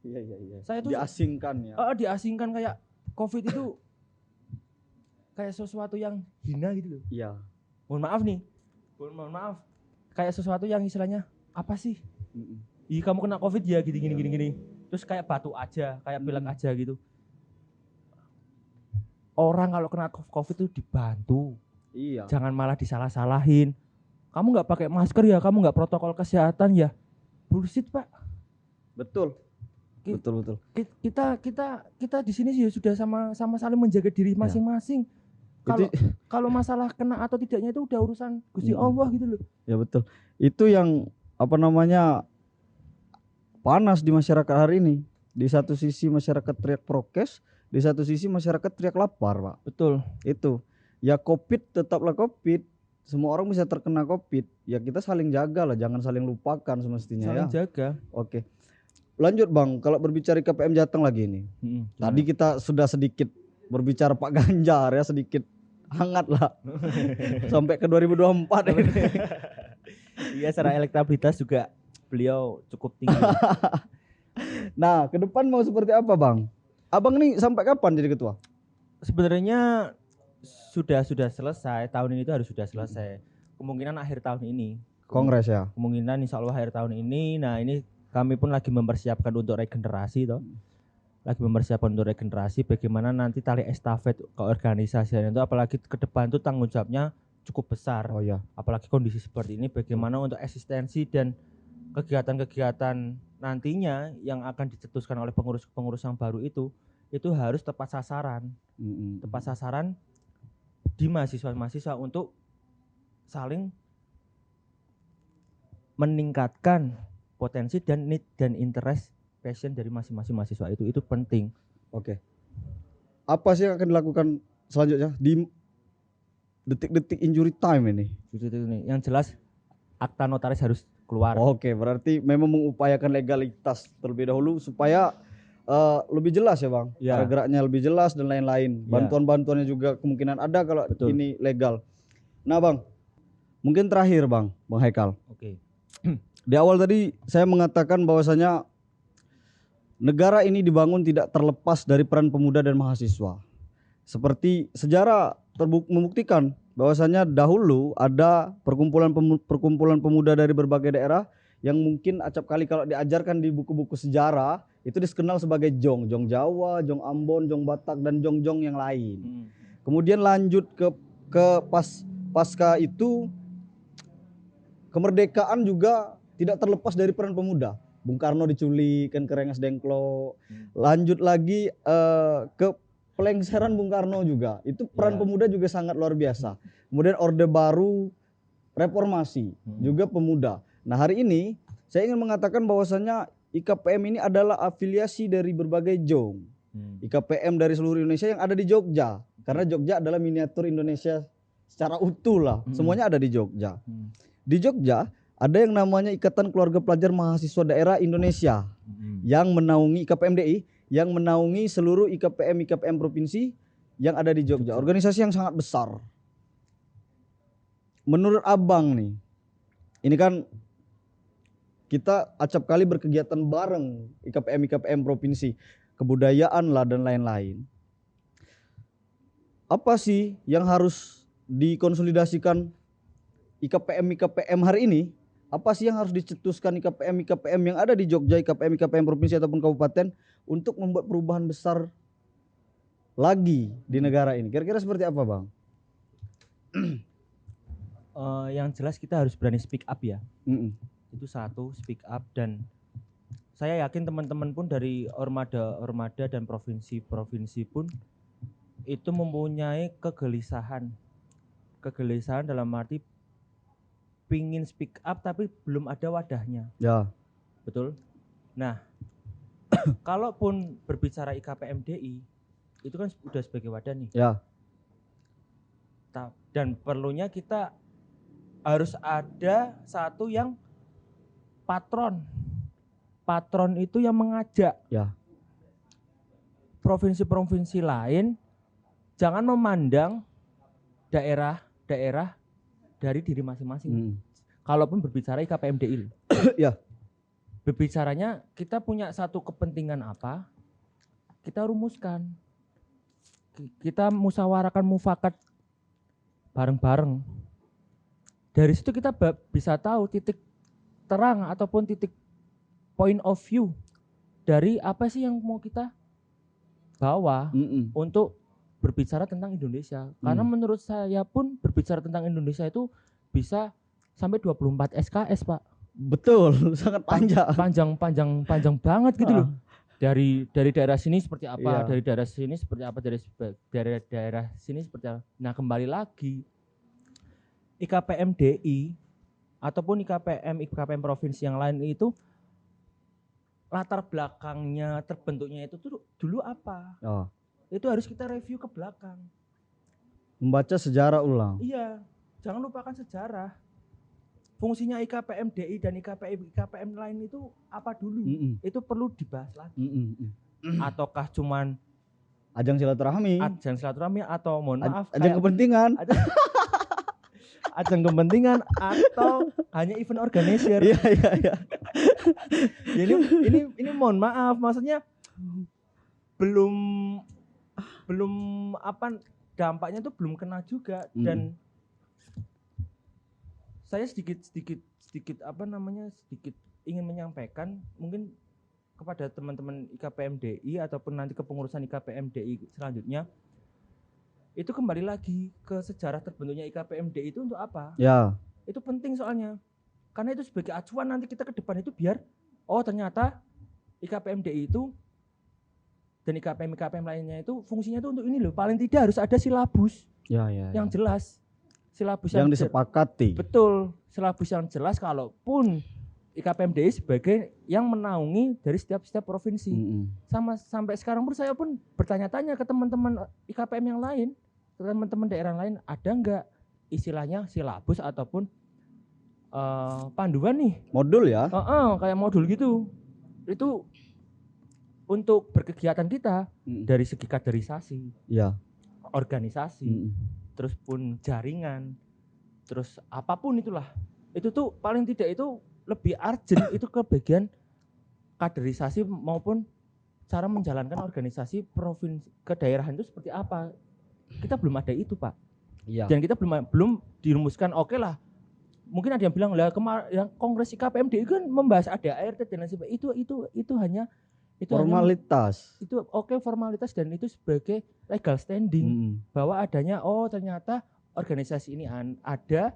Iya. Saya tuh diasingkan ya. Diasingkan, kayak COVID itu kayak sesuatu yang hina gitu loh. Iya. Mohon maaf. Kayak sesuatu yang istilahnya apa sih? Ih, kamu kena COVID ya gini. Terus kayak batuk aja, kayak pilek aja gitu. Orang kalau kena COVID itu dibantu. Iya. Jangan malah disalah-salahin. Kamu nggak pakai masker ya, kamu nggak protokol kesehatan ya. Bullshit Pak. Betul. Kita di sini sudah sama saling menjaga diri masing-masing. Kalau masalah kena atau tidaknya itu udah urusan Gusti Allah gitu loh. Ya betul. Itu yang panas di masyarakat hari ini. Di satu sisi masyarakat teriak prokes, di satu sisi masyarakat teriak lapar, Pak. Betul. Itu. Ya COVID tetaplah COVID. Semua orang bisa terkena COVID. Ya kita saling jaga lah, jangan saling lupakan semestinya. Saling jaga. Oke. Lanjut Bang, kalau berbicara KPM Jateng lagi ini. Tadi kita sudah sedikit berbicara Pak Ganjar ya, sedikit hangat lah. Sampai ke 2024 ini. Iya, secara elektabilitas juga beliau cukup tinggi. Nah, ke depan mau seperti apa Bang? Abang nih sampai kapan jadi ketua? Sebenarnya sudah selesai, tahun ini itu harus sudah selesai. Kemungkinan akhir tahun ini. Kongres ya? Kemungkinan insya Allah akhir tahun ini. Nah ini kami pun lagi mempersiapkan untuk regenerasi toh. Lagi mempersiapkan untuk regenerasi, bagaimana nanti tali estafet keorganisasian itu, apalagi ke depan itu tanggung jawabnya cukup besar. Oh ya. Apalagi kondisi seperti ini, bagaimana untuk eksistensi dan kegiatan-kegiatan nantinya yang akan dicetuskan oleh pengurus-pengurus yang baru itu harus tepat sasaran. Tepat sasaran di mahasiswa-mahasiswa untuk saling meningkatkan potensi dan need dan interest passion dari masing-masing mahasiswa itu penting. Oke. Apa sih yang akan dilakukan selanjutnya di detik-detik injury time ini? Yang jelas akta notaris harus keluar. Oke, berarti memang mengupayakan legalitas terlebih dahulu supaya lebih jelas ya Bang. Ya. Cara geraknya lebih jelas dan lain-lain. Bantuan-bantuannya juga kemungkinan ada kalau ini legal. Nah Bang, mungkin terakhir Bang Haikal. Oke. Di awal tadi saya mengatakan bahwasanya negara ini dibangun tidak terlepas dari peran pemuda dan mahasiswa. Seperti sejarah membuktikan bahwasanya dahulu ada perkumpulan pemuda dari berbagai daerah yang mungkin acap kali kalau diajarkan di buku-buku sejarah itu dikenal sebagai Jong Jawa, Jong Ambon, Jong Batak dan Jong yang lain. Kemudian lanjut ke pasca itu kemerdekaan juga tidak terlepas dari peran pemuda. Bung Karno diculik kan ke Rengas Dengklok. Lanjut lagi ke pelengseran Bung Karno juga. Itu peran pemuda juga sangat luar biasa. Kemudian Orde Baru, reformasi juga pemuda. Nah, hari ini saya ingin mengatakan bahwasanya IKPM ini adalah afiliasi dari berbagai Jong. IKPM dari seluruh Indonesia yang ada di Jogja. Karena Jogja adalah miniatur Indonesia secara utuh lah. Semuanya ada di Jogja. Di Jogja ada yang namanya Ikatan Keluarga Pelajar Mahasiswa Daerah Indonesia yang menaungi IKPMDI, yang menaungi seluruh IKPM provinsi yang ada di Jogja. Organisasi yang sangat besar. Menurut Abang nih, ini kan kita acap kali berkegiatan bareng IKPM provinsi, kebudayaan lah dan lain-lain. Apa sih yang harus dikonsolidasikan IKPM hari ini? Apa sih yang harus dicetuskan IKPM yang ada di Jogja, IKPM provinsi ataupun kabupaten untuk membuat perubahan besar lagi di negara ini? Kira-kira seperti apa, Bang? Yang jelas kita harus berani speak up ya. Itu satu, speak up. Dan saya yakin teman-teman pun dari ormada dan provinsi pun itu mempunyai kegelisahan dalam arti pingin speak up tapi belum ada wadahnya. Ya. Betul. Nah, kalaupun berbicara IKPMDI itu kan sudah sebagai wadah nih. Ya. Dan perlunya kita harus ada satu yang patron itu yang mengajak. Ya. Provinsi-provinsi lain jangan memandang daerah dari diri masing-masing. Kalaupun berbicara IKPMDI. Ya. Berbicaranya kita punya satu kepentingan apa, kita rumuskan. Kita musyawarahkan mufakat bareng-bareng. Dari situ kita bisa tahu titik terang ataupun titik point of view dari apa sih yang mau kita bawa untuk berbicara tentang Indonesia. Karena menurut saya pun berbicara tentang Indonesia itu bisa sampai 24 SKS, Pak. Betul, sangat panjang. Panjang banget gitu loh. Dari daerah sini seperti apa, dari daerah sini seperti apa, dari daerah sini seperti apa. Nah, kembali lagi IKPMDI ataupun IKPM provinsi yang lain itu latar belakangnya terbentuknya itu tuh dulu apa? Itu harus kita review ke belakang. Membaca sejarah ulang. Iya, jangan lupakan sejarah. Fungsinya IKPMDI dan IKPM lain itu apa dulu? Itu perlu dibahas lagi. Ataukah cuman ajang silaturahmi atau mohon maaf ajang kepentingan. Ajang kepentingan atau hanya event organizer. Iya. Ini mohon maaf, maksudnya belum apa dampaknya tuh belum kena juga. Dan saya sedikit ingin menyampaikan mungkin kepada teman-teman IKPMDI ataupun nanti kepengurusan IKPMDI selanjutnya. Itu kembali lagi ke sejarah terbentuknya IKPMDI itu untuk apa? Ya. Itu penting soalnya. Karena itu sebagai acuan nanti kita ke depan itu biar ternyata IKPMDI itu dan IKPM lainnya itu fungsinya itu untuk ini loh. Paling tidak harus ada silabus yang jelas. Silabus yang disepakati. Betul. Silabus yang jelas kalaupun IKPMDI sebagai yang menaungi dari setiap provinsi. Sampai sekarang pun saya pun bertanya-tanya ke teman-teman IKPM yang lain, teman-teman daerah lain, ada enggak istilahnya silabus ataupun panduan nih? Modul ya? Kayak modul gitu. Itu untuk berkegiatan kita dari segi kaderisasi, organisasi, terus pun jaringan, terus apapun itulah. Itu tuh paling tidak itu lebih urgent itu ke bagian kaderisasi maupun cara menjalankan organisasi provinsi kedaerahan itu seperti apa. Kita belum ada itu, Pak. Iya. Dan kita belum dirumuskan. Oke lah. Mungkin ada yang bilang lah yang Kongres IKPMDI kan membahas ADART dan lain sebagainya. Itu hanya formalitas. Itu oke formalitas dan itu sebagai legal standing bahwa adanya ternyata organisasi ini ada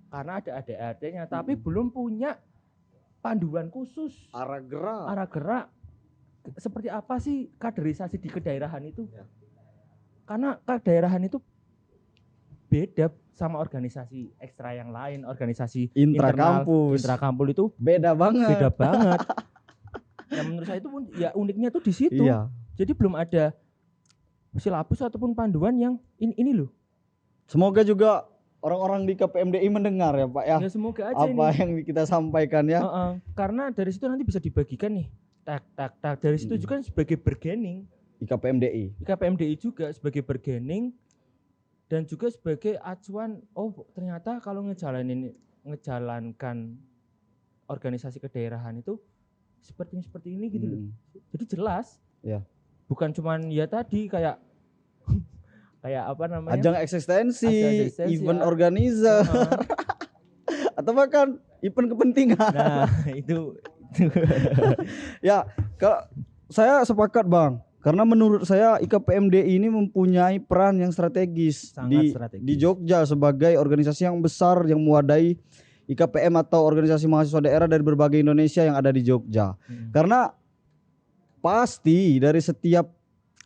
karena ada ADART-nya tapi belum punya panduan khusus arah gerak seperti apa sih kaderisasi di kedaerahan itu ya. Karena kedaerahan itu beda sama organisasi ekstra yang lain, organisasi intrakampus itu beda banget yang menurut saya itu ya uniknya tuh di situ. Iya. Jadi belum ada silabus ataupun panduan yang ini loh. Semoga juga orang-orang di KPMDI mendengar ya Pak ya. Ya semoga aja apa yang kita sampaikan ya. Karena dari situ nanti bisa dibagikan nih. Tak. Dari situ juga sebagai bargaining. IKPMDI juga sebagai bargaining dan juga sebagai acuan. Oh ternyata kalau ngejalankan organisasi kedaerahan itu seperti ini gitu loh. Jadi jelas. Ya. Bukan cuman ya tadi kayak apa namanya? Ajang eksistensi event organizer. Atau bahkan event kepentingan. Nah, itu. Ya, kalau saya sepakat Bang, karena menurut saya IKPMDI ini mempunyai peran yang strategis di Jogja sebagai organisasi yang besar yang mewadai IKPM atau organisasi mahasiswa daerah dari berbagai Indonesia yang ada di Jogja. Karena pasti dari setiap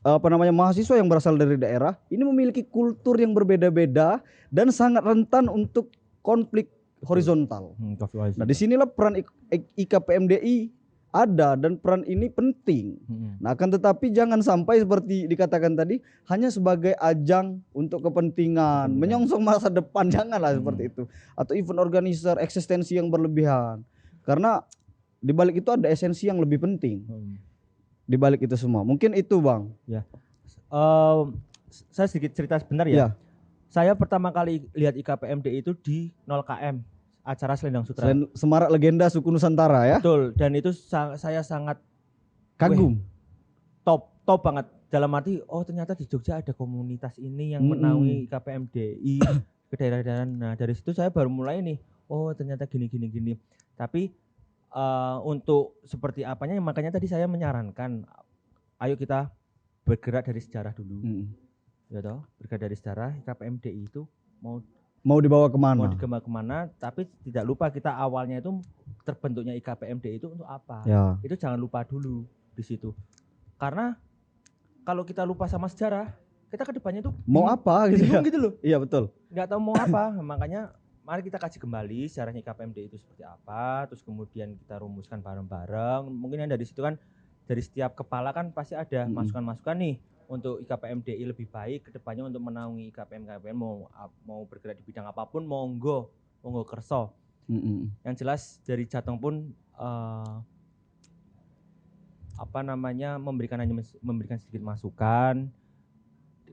mahasiswa yang berasal dari daerah ini memiliki kultur yang berbeda-beda dan sangat rentan untuk konflik horizontal. Nah, disinilah peran IKPMDI ada dan peran ini penting. Nah, akan tetapi jangan sampai seperti dikatakan tadi hanya sebagai ajang untuk kepentingan, menyongsong masa depan, janganlah seperti itu. Atau event organizer eksistensi yang berlebihan. Karena di balik itu ada esensi yang lebih penting. Di balik itu semua. Mungkin itu, Bang. Ya. Saya sedikit cerita sebentar ya. Saya pertama kali lihat IKPMDI itu di 0KM, acara Selendang Sutra. Semarak Legenda Suku Nusantara ya. Betul, dan itu saya sangat kagum. Top banget. Dalam arti, ternyata di Jogja ada komunitas ini yang menaungi IKPMDI ke daerah-daerah. Nah, dari situ saya baru mulai nih, ternyata gini. Tapi untuk seperti apanya, makanya tadi saya menyarankan, ayo kita bergerak dari sejarah dulu. Ya toh, bergerak dari sejarah. IKPMDI itu mau dibawa kemana, tapi tidak lupa kita awalnya itu terbentuknya IKPMDI itu untuk apa. Ya. Itu jangan lupa dulu di situ. Karena kalau kita lupa sama sejarah, kita ke depannya itu mau apa gitu loh. Iya betul. Nggak tahu mau apa, makanya mari kita kaji kembali sejarahnya IKPMDI itu seperti apa, terus kemudian kita rumuskan bareng-bareng. Mungkin yang dari situ kan, dari setiap kepala kan pasti ada masukan-masukan nih untuk IKPMDI lebih baik ke depannya untuk menaungi KPM mau bergerak di bidang apapun, monggo kerso. Yang jelas dari Jateng pun memberikan sedikit masukan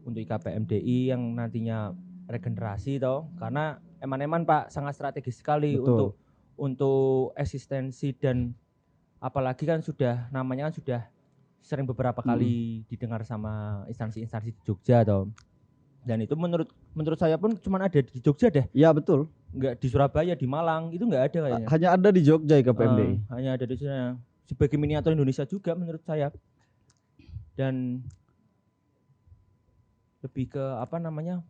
untuk IKPMDI yang nantinya regenerasi karena eman-eman Pak sangat strategis sekali. Betul. untuk eksistensi dan apalagi kan namanya sudah sering beberapa kali didengar sama instansi-instansi di Jogja dan itu menurut saya pun cuma ada di Jogja deh. Iya betul. Enggak di Surabaya, di Malang itu enggak ada kayaknya. Hanya ada di Jogja IKPMDI. Hanya ada di sana. Sebagai miniatur Indonesia juga menurut saya. Dan lebih ke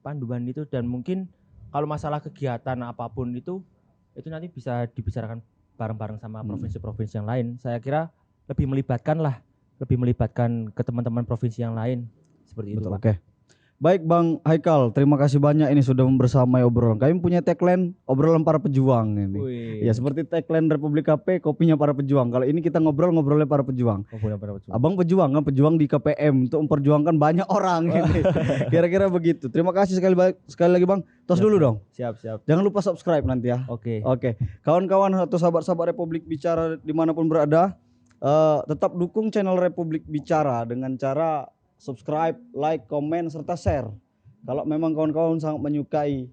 panduan itu, dan mungkin kalau masalah kegiatan apapun itu nanti bisa dibicarakan bareng-bareng sama provinsi-provinsi yang lain. Saya kira lebih melibatkan ke teman-teman provinsi yang lain seperti itu. Oke. Baik Bang Haikal, terima kasih banyak ini sudah bersamai obrolan. Kami punya tagline obrolan para pejuang ini. Ya seperti tagline Republik KP, kopinya para pejuang. Kalau ini kita ngobrolnya para pejuang. Abang pejuang kan, pejuang di KPM untuk memperjuangkan banyak orang ini. Kira-kira begitu. Terima kasih sekali lagi Bang. Tos dulu dong. Siap. Jangan lupa subscribe nanti ya. Oke. Kawan-kawan atau sahabat-sahabat Republik Bicara dimanapun berada, tetap dukung channel Republik Bicara dengan cara subscribe, like, komen, serta share. Kalau memang kawan-kawan sangat menyukai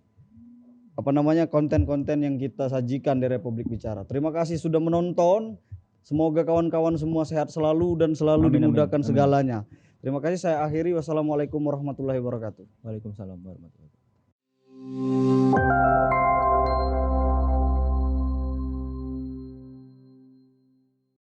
konten-konten yang kita sajikan di Republik Bicara. Terima kasih sudah menonton. Semoga kawan-kawan semua sehat selalu dan selalu dimudahkan segalanya. Terima kasih, saya akhiri. Wassalamualaikum warahmatullahi wabarakatuh. Waalaikumsalam warahmatullahi wabarakatuh.